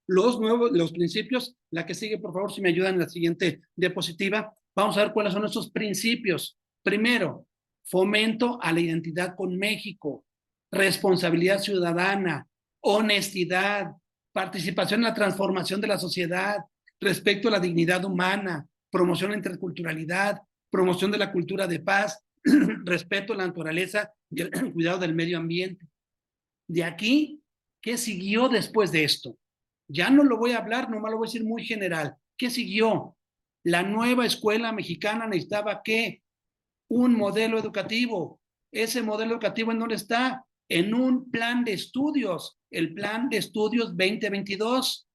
Los principios, la que sigue, por favor, si me ayudan en la siguiente diapositiva, vamos a ver cuáles son esos principios. Primero, fomento a la identidad con México, responsabilidad ciudadana, honestidad, participación en la transformación de la sociedad, respeto a la dignidad humana, promoción de la interculturalidad, promoción de la cultura de paz, respeto a la naturaleza y el cuidado del medio ambiente. De aquí, ¿qué siguió después de esto? Ya no lo voy a hablar, nomás lo voy a decir muy general. ¿Qué siguió? La nueva escuela mexicana necesitaba ¿qué? Un modelo educativo. Ese modelo educativo, ¿en dónde está? En un plan de estudios, el plan de estudios 2022.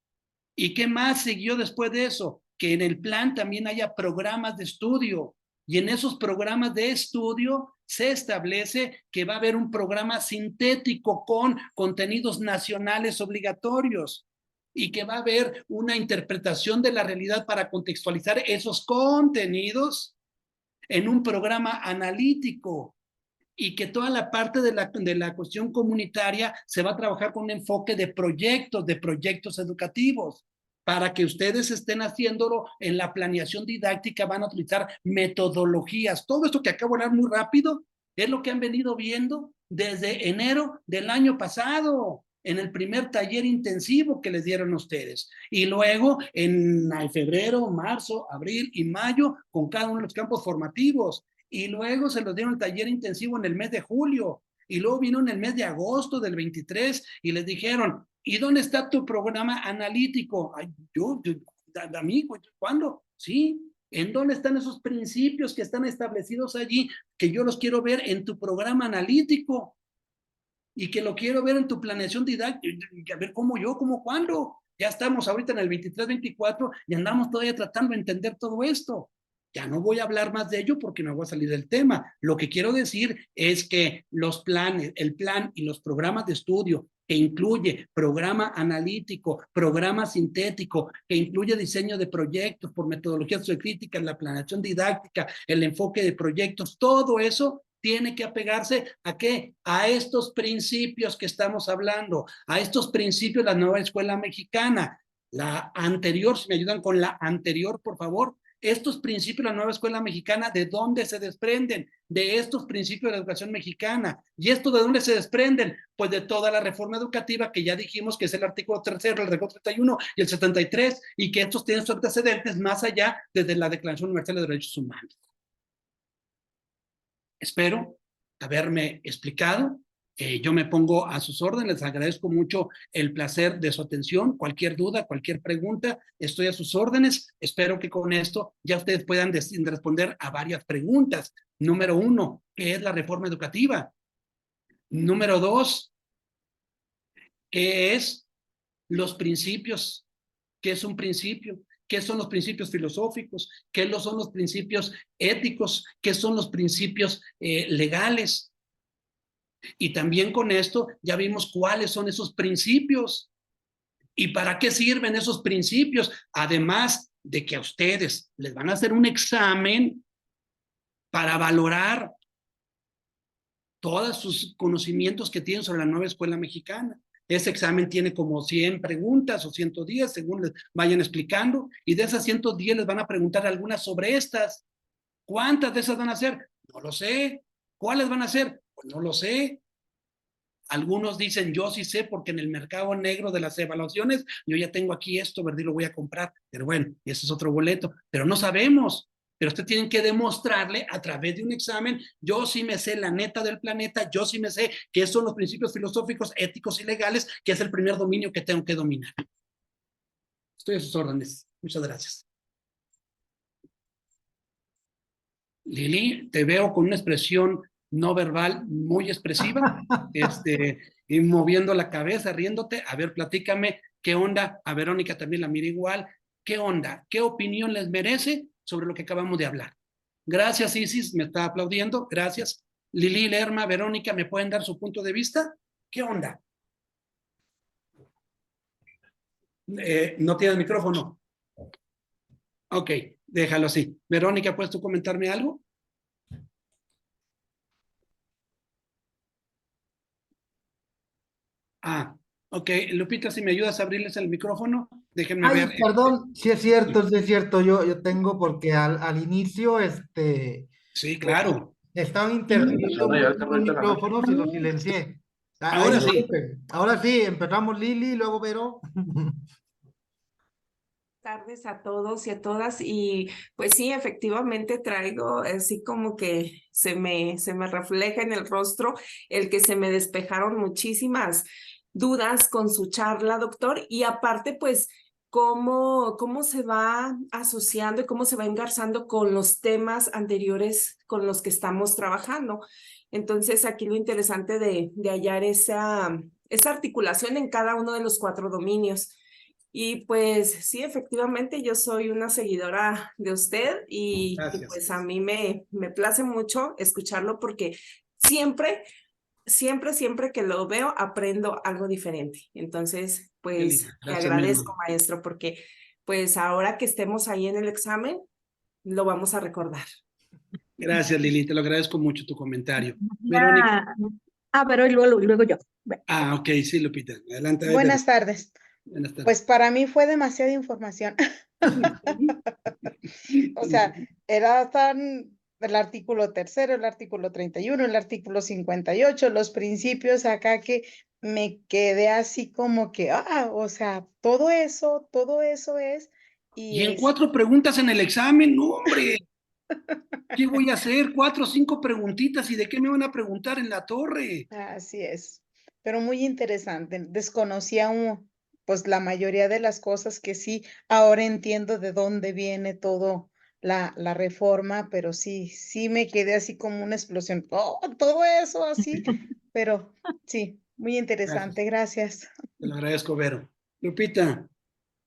¿Y qué más siguió después de eso? Que en el plan también haya programas de estudio. Y en esos programas de estudio se establece que va a haber un programa sintético con contenidos nacionales obligatorios y que va a haber una interpretación de la realidad para contextualizar esos contenidos en un programa analítico y que toda la parte de la cuestión comunitaria se va a trabajar con un enfoque de proyectos educativos. Para que ustedes estén haciéndolo en la planeación didáctica, van a utilizar metodologías. Todo esto que acabo de hablar muy rápido es lo que han venido viendo desde enero del año pasado, en el primer taller intensivo que les dieron a ustedes. Y luego en febrero, marzo, abril y mayo, con cada uno de los campos formativos. Y luego se los dieron el taller intensivo en el mes de julio. Y luego vino en el mes de agosto del 23 y les dijeron, ¿y dónde está tu programa analítico? Ay, amigo, ¿cuándo? Sí, ¿en dónde están esos principios que están establecidos allí? Que yo los quiero ver en tu programa analítico y que lo quiero ver en tu planeación didáctica, a ver cómo, cuándo. Ya estamos ahorita en el 23-24 y andamos todavía tratando de entender todo esto. Ya no voy a hablar más de ello porque me voy a salir del tema. Lo que quiero decir es que los planes, el plan y los programas de estudio que incluye programa analítico, programa sintético, que incluye diseño de proyectos por metodologías sociocríticas, la planeación didáctica, el enfoque de proyectos, todo eso tiene que apegarse a qué? A estos principios que estamos hablando, a estos principios de la nueva escuela mexicana. La anterior, si me ayudan con la anterior, por favor. Estos principios de la nueva escuela mexicana, ¿de dónde se desprenden? De estos principios de la educación mexicana. ¿Y esto de dónde se desprenden? Pues de toda la reforma educativa que ya dijimos que es el artículo 3, el artículo 31 y el 73, y que estos tienen sus antecedentes más allá desde la Declaración Universal de Derechos Humanos. Espero haberme explicado. Yo me pongo a sus órdenes, les agradezco mucho el placer de su atención. Cualquier duda, cualquier pregunta, estoy a sus órdenes. Espero que con esto ya ustedes puedan responder a varias preguntas. Número 1, ¿qué es la reforma educativa? Número 2, ¿qué es los principios? ¿Qué es un principio? ¿Qué son los principios filosóficos? ¿Qué son los principios éticos? ¿Qué son los principios legales? Y también con esto ya vimos cuáles son esos principios y para qué sirven esos principios, además de que a ustedes les van a hacer un examen para valorar todos sus conocimientos que tienen sobre la nueva escuela mexicana. Ese examen tiene como 100 preguntas o 110, según les vayan explicando, y de esas 110 les van a preguntar algunas sobre estas. ¿Cuántas de esas van a hacer? No lo sé. ¿Cuáles van a hacer? Pues no lo sé. Algunos dicen, yo sí sé, porque en el mercado negro de las evaluaciones, yo ya tengo aquí esto, ¿verdad? Y lo voy a comprar. Pero bueno, ese es otro boleto. Pero no sabemos. Pero ustedes tienen que demostrarle a través de un examen, yo sí me sé la neta del planeta, yo sí me sé qué son los principios filosóficos, éticos y legales, que es el primer dominio que tengo que dominar. Estoy a sus órdenes. Muchas gracias. Lili, te veo con una expresión no verbal muy expresiva, y moviendo la cabeza, riéndote. A ver, platícame, ¿qué onda? A Verónica también la mira igual. ¿Qué onda? ¿Qué opinión les merece sobre lo que acabamos de hablar? Gracias, Isis, me está aplaudiendo. Gracias. Lili, Lerma, Verónica, ¿me pueden dar su punto de vista? ¿Qué onda? No tiene el micrófono. Ok, déjalo así. Verónica, ¿puedes tú comentarme algo? Ah, ok. Lupita, si me ayudas a abrirles el micrófono, déjenme Ay, ver. perdón, sí es cierto, sí es cierto. Yo tengo porque al inicio, Sí, pues, claro. estaban interfiriendo Ahora ya mucho se los mete la noche. micrófonos y los silencié. Ahí Ahora sí. disculpen. Ahora sí, empezamos Lili, luego Vero. Tardes a todos y a todas y pues sí, efectivamente traigo así como que se me refleja en el rostro el que se me despejaron muchísimas dudas con su charla, doctor, y aparte pues cómo se va asociando y cómo se va engarzando con los temas anteriores con los que estamos trabajando. Entonces aquí lo interesante de hallar esa articulación en cada uno de los 4 dominios. Y pues sí, efectivamente yo soy una seguidora de usted y Gracias. pues a mí me place mucho escucharlo porque siempre, siempre que lo veo aprendo algo diferente. Entonces, pues linda. te Gracias, mi agradezco, hermano. maestro, porque pues ahora que estemos ahí en el examen, lo vamos a recordar. Gracias, Lili. Te lo agradezco mucho tu comentario. Verónica. Pero luego yo. Bueno, Ah, ok, sí, Lupita. Adelante. Buenas tardes. Buenas tardes. Pues para mí fue demasiada información. O sea, era tan el artículo 3º, el artículo 31, el artículo 58, los principios acá que me quedé así como que, o sea, todo eso es. Y en 4 preguntas en el examen, no, hombre. ¿Qué voy a hacer? 4 o 5 preguntitas. ¿Y de qué me van a preguntar en la torre? Así es, pero muy interesante. Desconocía pues la mayoría de las cosas que sí, ahora entiendo de dónde viene todo la reforma, pero sí me quedé así como una explosión. Oh, todo eso así, pero sí, muy Gracias. interesante. Gracias. Te lo agradezco, Vero. Lupita.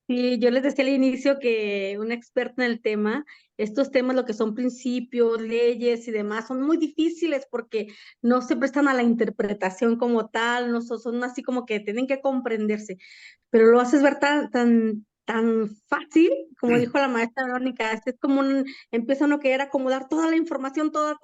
sí, yo les decía al inicio que una experta en el tema, estos temas, lo que son principios, leyes y demás, son muy difíciles porque no se prestan a la interpretación como tal, no son así como que tienen que comprenderse, pero lo haces ver tan fácil, como dijo la maestra Verónica, es como empieza uno a querer acomodar toda la información, toda,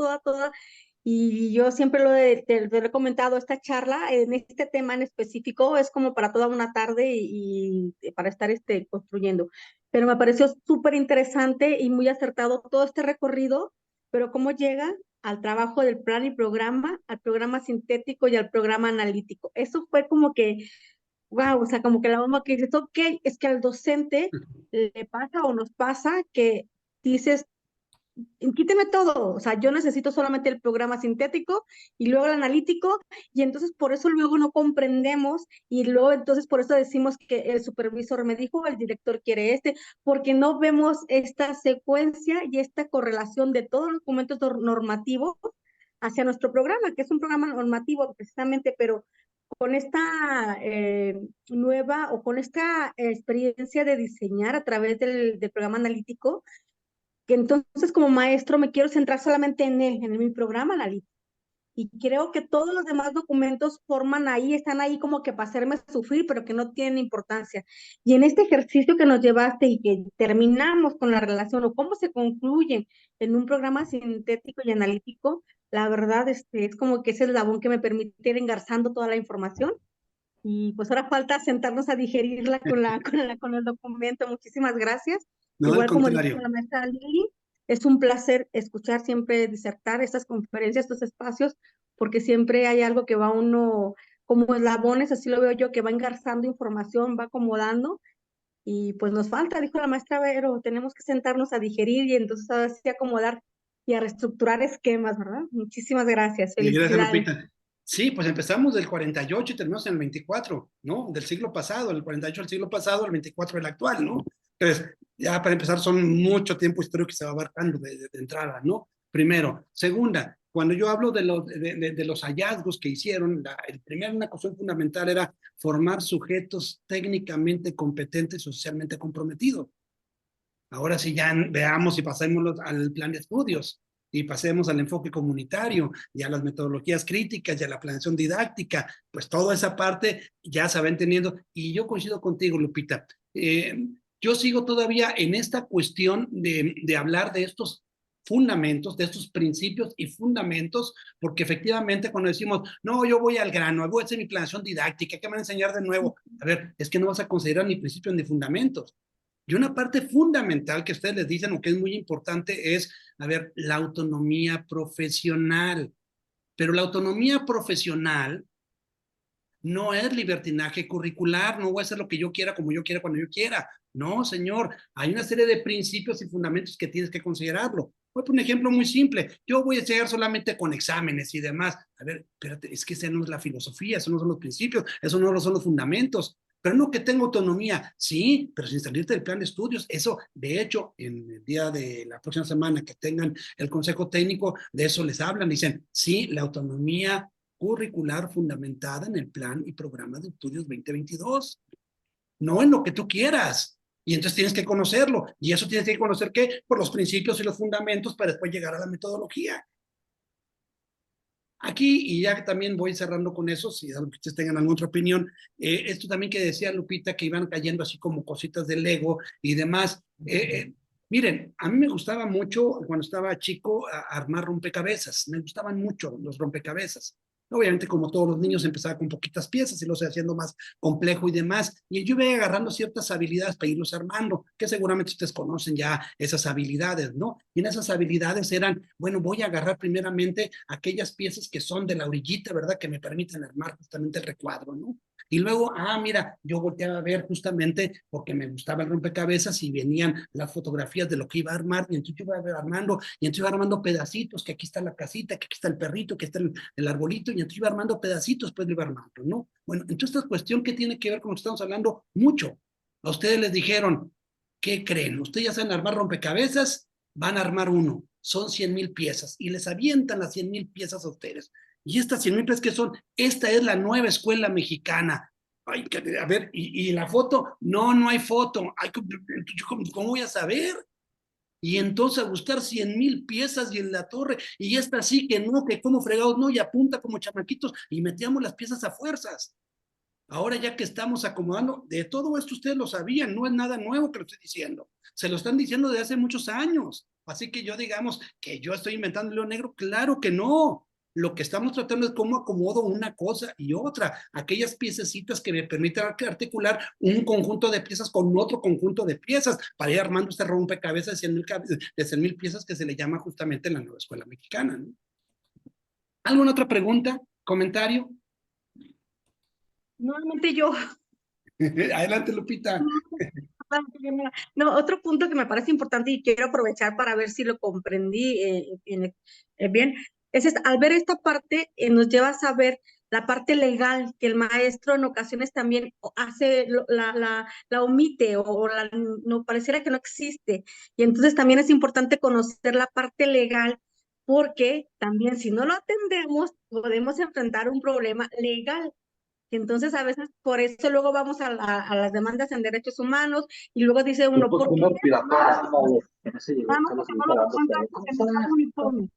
y yo siempre te lo he comentado, esta charla en este tema en específico es como para toda una tarde y para estar construyendo. Pero me pareció súper interesante y muy acertado todo este recorrido, pero cómo llega al trabajo del plan y programa, al programa sintético y al programa analítico. Eso fue como que, wow, o sea, como que la bomba que dices, ok, es que al docente le pasa o nos pasa que dices, quíteme todo, o sea, yo necesito solamente el programa sintético y luego el analítico, y entonces por eso luego no comprendemos, y luego entonces por eso decimos que el supervisor me dijo, el director quiere porque no vemos esta secuencia y esta correlación de todos los documentos normativos hacia nuestro programa, que es un programa normativo precisamente, pero con esta nueva o con esta experiencia de diseñar a través del programa analítico, que entonces como maestro me quiero centrar solamente en él, en mi programa analítico. Y creo que todos los demás documentos están ahí como que para hacerme sufrir, pero que no tienen importancia. Y en este ejercicio que nos llevaste y que terminamos con la relación o cómo se concluyen en un programa sintético y analítico, la verdad es como que ese eslabón que me permite ir engarzando toda la información. Y pues ahora falta sentarnos a digerirla con el documento. Muchísimas gracias. No, al Igual como dijo contrario. la maestra Lili, es un placer escuchar siempre disertar estas conferencias, estos espacios, porque siempre hay algo que va uno como eslabones, así lo veo yo, que va engarzando información, va acomodando, y pues nos falta, dijo la maestra Vero, tenemos que sentarnos a digerir y entonces ahora sí acomodar y a reestructurar esquemas, ¿verdad? Muchísimas gracias, Y gracias, felicidades. Lupita. Sí, pues empezamos del 48 y terminamos en el 24, ¿no? Del siglo pasado, el 48 del siglo pasado, el 24 del actual, ¿no? Entonces, ya para empezar son mucho tiempo histórico que se va abarcando de entrada, ¿no? Primero. Segunda, cuando yo hablo de los hallazgos que hicieron, una cuestión fundamental era formar sujetos técnicamente competentes, socialmente comprometidos. Ahora sí ya veamos y pasemos al plan de estudios y pasemos al enfoque comunitario y a las metodologías críticas y a la planeación didáctica, pues toda esa parte ya se va entendiendo. Y yo coincido contigo, Lupita. Yo sigo todavía en esta cuestión de hablar de estos fundamentos, de estos principios y fundamentos, porque efectivamente cuando decimos, no, yo voy al grano, voy a hacer mi planeación didáctica, ¿qué me van a enseñar de nuevo? A ver, es que no vas a considerar ni principios ni fundamentos. Y una parte fundamental que ustedes les dicen, o que es muy importante, es, a ver, la autonomía profesional. Pero la autonomía profesional no es libertinaje curricular, no voy a hacer lo que yo quiera, como yo quiera, cuando yo quiera. No, señor, hay una serie de principios y fundamentos que tienes que considerarlo. Voy a poner un ejemplo muy simple. Yo voy a llegar solamente con exámenes y demás. A ver, espérate, es que esa no es la filosofía, esos no son los principios, esos no son los fundamentos. Pero no que tenga autonomía, sí, pero sin salirte del plan de estudios. Eso, de hecho, en el día de la próxima semana que tengan el consejo técnico, de eso les hablan. Dicen, sí, la autonomía curricular fundamentada en el plan y programa de estudios 2022, no en lo que tú quieras. Y entonces tienes que conocerlo. Y eso tienes que conocer, ¿qué? Por los principios y los fundamentos para después llegar a la metodología. Aquí, y ya también voy cerrando con eso, si ustedes tengan alguna otra opinión, esto también que decía Lupita, que iban cayendo así como cositas de Lego y demás. Miren, a mí me gustaba mucho, cuando estaba chico, armar rompecabezas. Me gustaban mucho los rompecabezas. Obviamente, como todos los niños, empezaba con poquitas piezas y lo se haciendo más complejo y demás. Y yo iba agarrando ciertas habilidades para irlos armando, que seguramente ustedes conocen ya esas habilidades, ¿no? Y en esas habilidades eran, bueno, voy a agarrar primeramente aquellas piezas que son de la orillita, ¿verdad? Que me permiten armar justamente el recuadro, ¿no? Y luego, mira, yo volteaba a ver justamente porque me gustaba el rompecabezas y venían las fotografías de lo que iba a armar, y entonces yo iba armando, y entonces iba armando pedacitos, que aquí está la casita, que aquí está el perrito, que está el arbolito, y entonces iba armando pedacitos, pues lo iba armando, ¿no? Bueno, entonces esta cuestión, ¿qué tiene que ver con lo que estamos hablando? Mucho. A ustedes les dijeron, ¿qué creen? Ustedes ya saben armar rompecabezas, van a armar uno, son 100,000 piezas, y les avientan las 100,000 piezas a ustedes. Y estas 100,000 piezas que son, esta es la nueva escuela mexicana. Ay, a ver, y la foto, no hay foto. Ay, ¿cómo voy a saber? Y entonces a buscar 100,000 piezas y en la torre, y esta así que no, que como fregados, no, y apunta como chamaquitos, y metíamos las piezas a fuerzas. Ahora ya que estamos acomodando, de todo esto ustedes lo sabían, no es nada nuevo que lo estoy diciendo, se lo están diciendo desde hace muchos años, así que yo digamos que yo estoy inventando el hilo negro, claro que no, lo que estamos tratando es cómo acomodo una cosa y otra, aquellas piececitas que me permiten articular un conjunto de piezas con otro conjunto de piezas, para ir armando este rompecabezas de 100,000 piezas que se le llama justamente la nueva escuela mexicana, ¿no? ¿Alguna otra pregunta, comentario? Nuevamente yo. Adelante, Lupita. No, otro punto que me parece importante y quiero aprovechar para ver si lo comprendí bien, al ver esta parte, nos lleva a saber la parte legal que el maestro en ocasiones también hace, la omite o no pareciera que no existe. Y entonces también es importante conocer la parte legal, porque también si no lo atendemos, podemos enfrentar un problema legal. Y entonces a veces por eso luego vamos a las demandas en derechos humanos y luego dice uno, ¿por qué? Vamos porque no lo encuentran porque no está uniforme.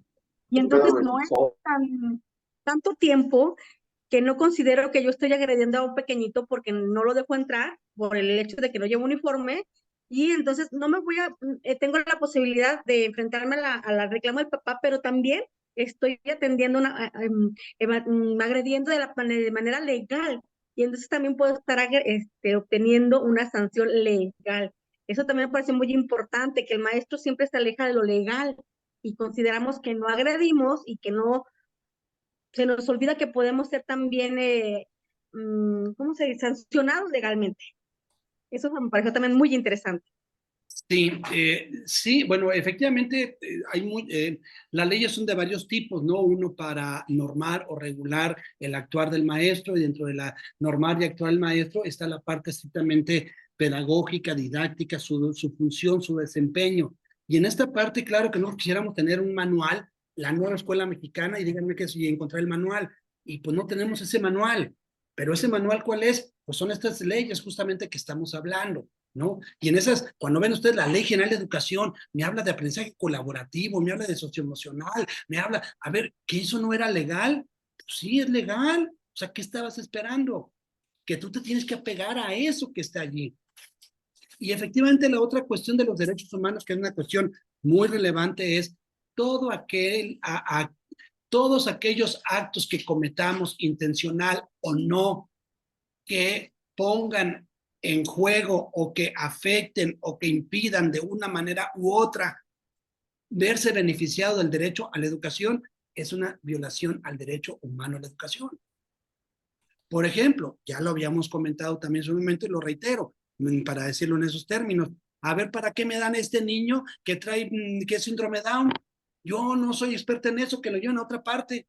Y entonces no es tanto tiempo que no considero que yo estoy agrediendo a un pequeñito porque no lo dejo entrar por el hecho de que no llevo uniforme, y entonces no me voy a, tengo la posibilidad de enfrentarme a la reclamo del papá, pero también estoy atendiendo agrediendo de manera legal, y entonces también puedo estar obteniendo una sanción legal. Eso también me parece muy importante, que el maestro siempre se aleja de lo legal y consideramos que no agredimos y que no se nos olvida que podemos ser también, ¿cómo se dice?, sancionados legalmente. Eso me pareció también muy interesante. Sí, bueno, efectivamente las leyes son de varios tipos, ¿no? Uno para normar o regular el actuar del maestro, y dentro de la normar y actuar del maestro está la parte estrictamente pedagógica, didáctica, su función, su desempeño. Y en esta parte, claro que nosotros quisiéramos tener un manual, la nueva escuela mexicana, y díganme que si encontrar el manual, y pues no tenemos ese manual. Pero ese manual, ¿cuál es? Pues son estas leyes justamente que estamos hablando, ¿no? Y en esas, cuando ven ustedes la Ley General de Educación, me habla de aprendizaje colaborativo, me habla de socioemocional, me habla, a ver, ¿que eso no era legal? Pues sí, es legal. O sea, ¿qué estabas esperando? Que tú te tienes que apegar a eso que está allí. Y efectivamente la otra cuestión de los derechos humanos, que es una cuestión muy relevante, es todo todos aquellos actos que cometamos, intencional o no, que pongan en juego o que afecten o que impidan de una manera u otra verse beneficiado del derecho a la educación, es una violación al derecho humano a la educación. Por ejemplo, ya lo habíamos comentado también en su momento y lo reitero, para decirlo en esos términos. A ver, ¿para qué me dan este niño que trae, que es síndrome Down? Yo no soy experta en eso, que lo llevo en otra parte.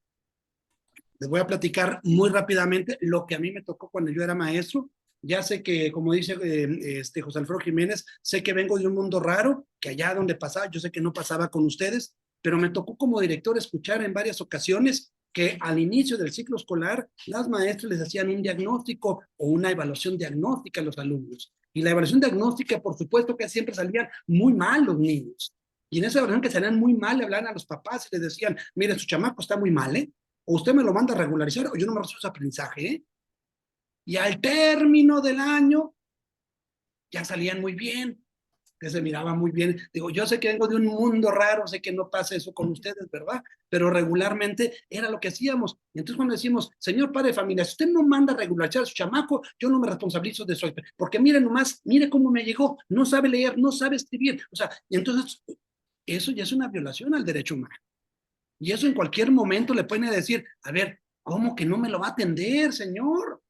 Les voy a platicar muy rápidamente lo que a mí me tocó cuando yo era maestro. Ya sé que, como dice José Alfredo Jiménez, sé que vengo de un mundo raro, que allá donde pasaba, yo sé que no pasaba con ustedes, pero me tocó como director escuchar en varias ocasiones que al inicio del ciclo escolar, las maestras les hacían un diagnóstico o una evaluación diagnóstica a los alumnos. Y la evaluación diagnóstica, por supuesto que siempre salían muy mal los niños. Y en esa evaluación que salían muy mal, le hablaban a los papás y les decían, mire, su chamaco está muy mal, ¿eh? O usted me lo manda a regularizar o yo no me recibo ese aprendizaje, ¿eh? Y al término del año ya salían muy bien, que se miraba muy bien. Digo, yo sé que vengo de un mundo raro, sé que no pasa eso con ustedes, ¿verdad? Pero regularmente era lo que hacíamos. Y entonces cuando decimos, señor padre de familia, si usted no manda a regularizar a su chamaco, yo no me responsabilizo de eso. Porque mire nomás, mire cómo me llegó, no sabe leer, no sabe escribir. O sea, y entonces eso ya es una violación al derecho humano. Y eso en cualquier momento le pueden decir, a ver, ¿cómo que no me lo va a atender, señor?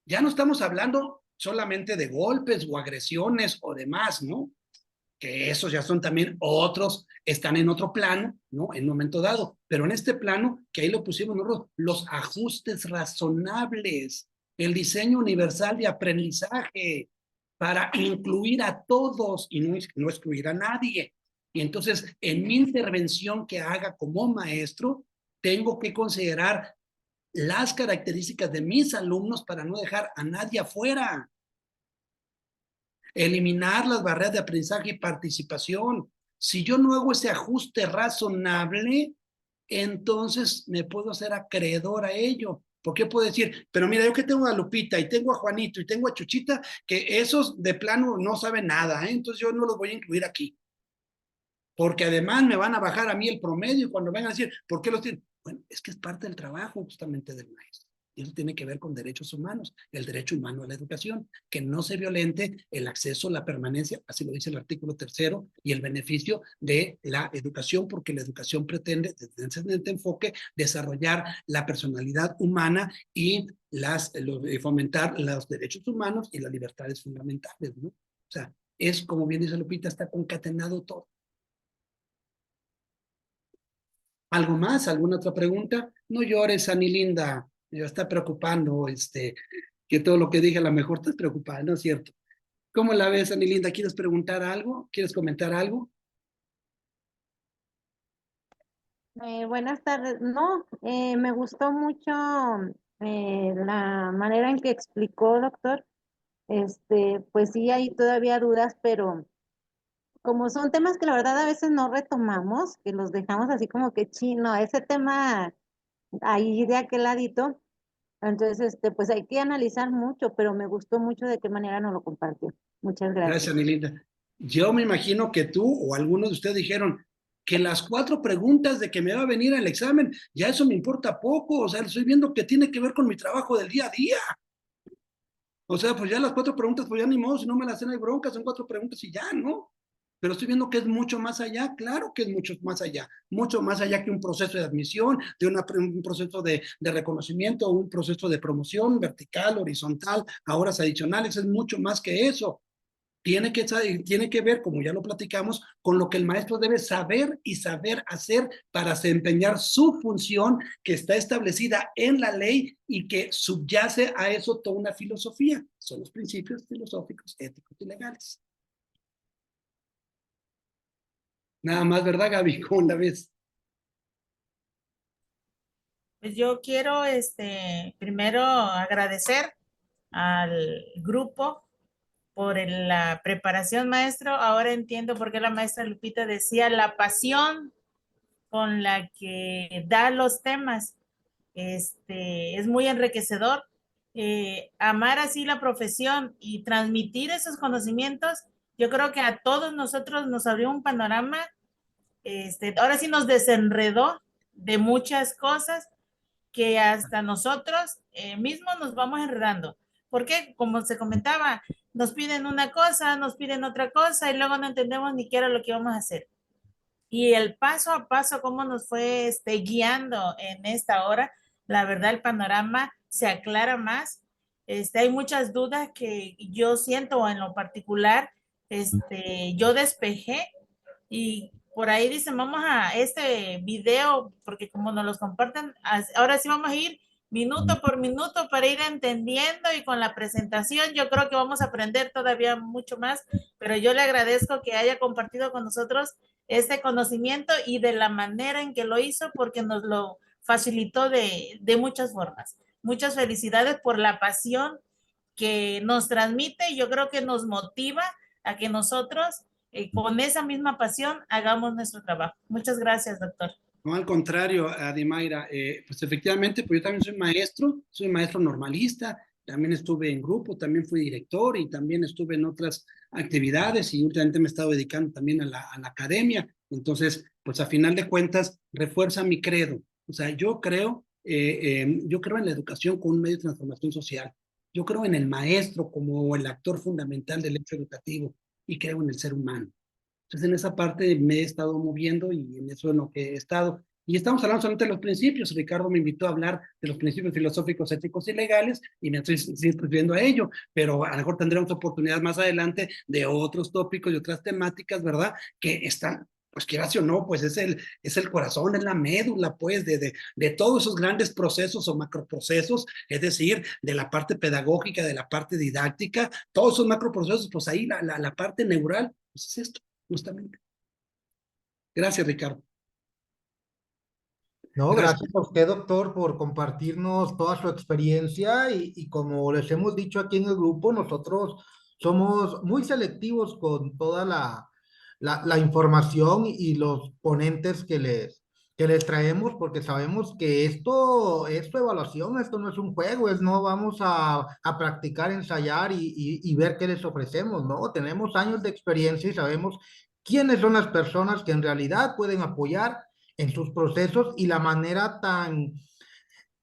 Ya no estamos hablando solamente de golpes o agresiones o demás, ¿no? Que esos ya son también otros, están en otro plano, ¿no? En un momento dado. Pero en este plano, que ahí lo pusimos nosotros, los ajustes razonables, el diseño universal de aprendizaje para incluir a todos y no excluir a nadie. Y entonces, en mi intervención que haga como maestro, tengo que considerar las características de mis alumnos para no dejar a nadie afuera. Eliminar las barreras de aprendizaje y participación. Si yo no hago ese ajuste razonable, entonces me puedo hacer acreedor a ello. Porque puedo decir, pero mira, yo que tengo a Lupita y tengo a Juanito y tengo a Chuchita, que esos de plano no saben nada, ¿eh? Entonces yo no los voy a incluir aquí. Porque además me van a bajar a mí el promedio y cuando vengan a decir, ¿por qué los tienen? Bueno, es que es parte del trabajo justamente del maestro. Y eso tiene que ver con derechos humanos, el derecho humano a la educación, que no se violente el acceso, la permanencia, así lo dice el artículo 3 y el beneficio de la educación, porque la educación pretende, desde ese enfoque, desarrollar la personalidad humana y fomentar los derechos humanos y las libertades fundamentales, ¿no? O sea, es como bien dice Lupita, está concatenado todo. ¿Algo más? ¿Alguna otra pregunta? No llores, Ani Linda. Me está preocupando, que todo lo que dije a lo mejor te preocupa, ¿no es cierto? ¿Cómo la ves, Ani Linda? ¿Quieres preguntar algo? ¿Quieres comentar algo? Buenas tardes. No, me gustó mucho la manera en que explicó, doctor. Pues sí, hay todavía dudas, pero como son temas que la verdad a veces no retomamos, que los dejamos así como que chino, ese tema ahí de aquel ladito, entonces, pues hay que analizar mucho, pero me gustó mucho de qué manera nos lo compartió. Muchas Gracias, gracias. Ani Linda. Yo me imagino que tú o algunos de ustedes dijeron que las 4 preguntas de que me va a venir el examen, ya eso me importa poco, o sea, estoy viendo que tiene que ver con mi trabajo del día a día. O sea, pues ya las 4 preguntas, pues ya ni modo, si no me las hacen hay bronca, son 4 preguntas y ya, ¿no? Pero estoy viendo que es mucho más allá, claro que es mucho más allá que un proceso de admisión, de un proceso de reconocimiento, un proceso de promoción vertical, horizontal, a horas adicionales, es mucho más que eso. Tiene que ver, como ya lo platicamos, con lo que el maestro debe saber y saber hacer para desempeñar su función que está establecida en la ley y que subyace a eso toda una filosofía. Son los principios filosóficos, éticos y legales. Nada más, ¿verdad, Gaby? ¿Cómo la ves? Pues yo quiero primero agradecer al grupo por la preparación, maestro. Ahora entiendo por qué la maestra Lupita decía la pasión con la que da los temas. Es muy enriquecedor. Amar así la profesión y transmitir esos conocimientos, yo creo que a todos nosotros nos abrió un panorama ahora sí nos desenredó de muchas cosas que hasta nosotros mismos nos vamos enredando. Porque, como se comentaba, nos piden una cosa, nos piden otra cosa y luego no entendemos ni qué era lo que íbamos a hacer. Y el paso a paso, cómo nos fue guiando en esta hora, la verdad el panorama se aclara más. Hay muchas dudas que yo siento en lo particular, yo despejé y por ahí dicen, vamos a este video, porque como nos los comparten, ahora sí vamos a ir minuto por minuto para ir entendiendo y con la presentación yo creo que vamos a aprender todavía mucho más, pero yo le agradezco que haya compartido con nosotros este conocimiento y de la manera en que lo hizo, porque nos lo facilitó de muchas formas. Muchas felicidades por la pasión que nos transmite y yo creo que nos motiva a que nosotros con esa misma pasión hagamos nuestro trabajo. Muchas gracias, doctor. No, al contrario, Adimayra, pues efectivamente, pues yo también soy maestro normalista, también estuve en grupo, también fui director y también estuve en otras actividades y últimamente me he estado dedicando también a la academia. Entonces, pues a final de cuentas, refuerza mi credo. O sea, yo creo en la educación como un medio de transformación social. Yo creo en el maestro como el actor fundamental del hecho educativo y creo en el ser humano. Entonces, en esa parte me he estado moviendo y en eso es lo que he estado. Y estamos hablando solamente de los principios. Ricardo me invitó a hablar de los principios filosóficos, éticos y legales y me estoy refiriendo a ello, pero a lo mejor tendremos oportunidad más adelante de otros tópicos y otras temáticas, ¿verdad? Que están, pues quieras o no, pues es el corazón, es la médula, pues, de todos esos grandes procesos o macroprocesos, es decir, de la parte pedagógica, de la parte didáctica, todos esos macroprocesos, pues ahí la parte neural, pues es esto. Justamente. Gracias, Ricardo. No, gracias a usted, doctor, por compartirnos toda su experiencia y como les hemos dicho aquí en el grupo, nosotros somos muy selectivos con toda la información y los ponentes que les traemos porque sabemos que esto es su evaluación, esto no es un juego, no vamos a practicar, ensayar y ver qué les ofrecemos, ¿no? Tenemos años de experiencia y sabemos quiénes son las personas que en realidad pueden apoyar en sus procesos y la manera tan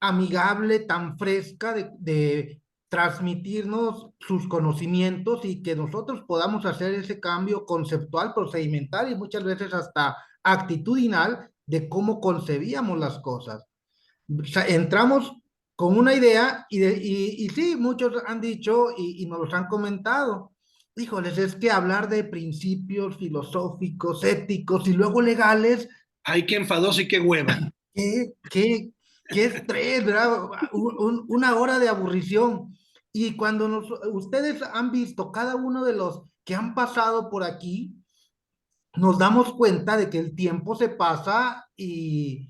amigable, tan fresca de transmitirnos sus conocimientos y que nosotros podamos hacer ese cambio conceptual, procedimental y muchas veces hasta actitudinal de cómo concebíamos las cosas. O sea, entramos con una idea y sí, muchos han dicho y nos los han comentado. Híjoles, es que hablar de principios filosóficos, éticos y luego legales. Ay, qué enfadoso y qué hueva. Qué estrés, ¿verdad? Una hora de aburrición. Y cuando ustedes han visto cada uno de los que han pasado por aquí, nos damos cuenta de que el tiempo se pasa y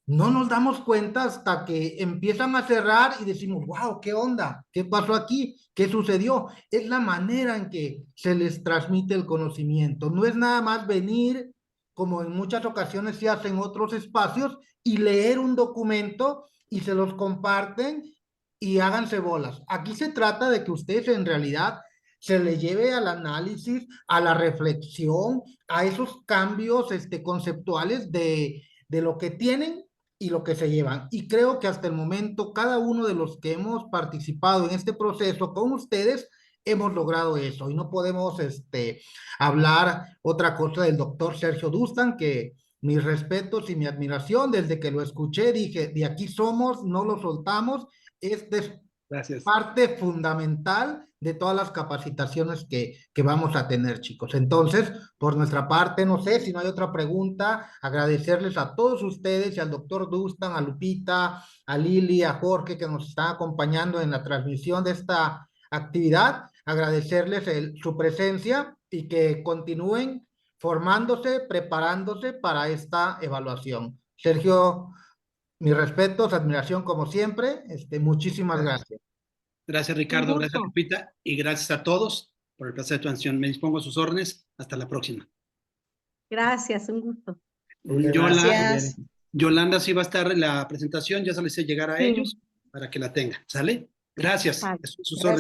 no nos damos cuenta hasta que empiezan a cerrar y decimos, wow, ¿qué onda? ¿Qué pasó aquí? ¿Qué sucedió? Es la manera en que se les transmite el conocimiento. No es nada más venir, como en muchas ocasiones se hace en otros espacios, y leer un documento y se los comparten y háganse bolas. Aquí se trata de que ustedes en realidad se le lleve al análisis, a la reflexión, a esos cambios conceptuales de lo que tienen y lo que se llevan. Y creo que hasta el momento cada uno de los que hemos participado en este proceso con ustedes hemos logrado eso y no podemos hablar otra cosa del doctor Sergio Dustan, que mis respetos y mi admiración, desde que lo escuché dije, de aquí somos, no lo soltamos, Gracias. Parte fundamental de todas las capacitaciones que vamos a tener, chicos. Entonces, por nuestra parte, no sé si no hay otra pregunta, agradecerles a todos ustedes y al doctor Dustan, a Lupita, a Lili, a Jorge, que nos están acompañando en la transmisión de esta actividad, agradecerles su presencia y que continúen formándose, preparándose para esta evaluación. Sergio, mis respetos, admiración como siempre. Muchísimas gracias. Gracias, Ricardo. Gracias, Lupita. Y gracias a todos por el placer de tu atención. Me dispongo a sus órdenes. Hasta la próxima. Gracias, un gusto. Gracias. Yolanda, sí va a estar en la presentación. Ya se les hice llegar a ellos para que la tengan. ¿Sale? Gracias. Sus órdenes.